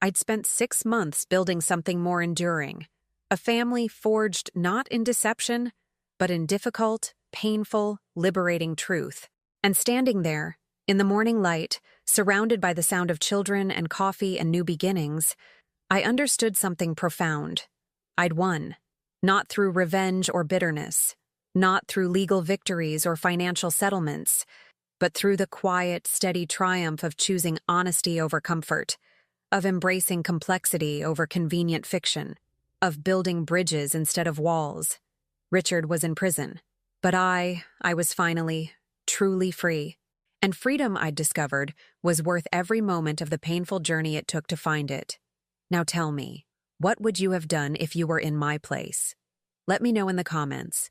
I'd spent 6 months building something more enduring, a family forged not in deception, but in difficult, painful, liberating truth. And standing there, in the morning light, surrounded by the sound of children and coffee and new beginnings, I understood something profound. I'd won, not through revenge or bitterness, not through legal victories or financial settlements, but through the quiet, steady triumph of choosing honesty over comfort, of embracing complexity over convenient fiction, of building bridges instead of walls. Richard was in prison, but I was finally, truly free. And freedom, I'd discovered, was worth every moment of the painful journey it took to find it. Now tell me, what would you have done if you were in my place? Let me know in the comments.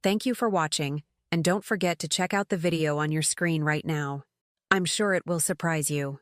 Thank you for watching, and don't forget to check out the video on your screen right now. I'm sure it will surprise you.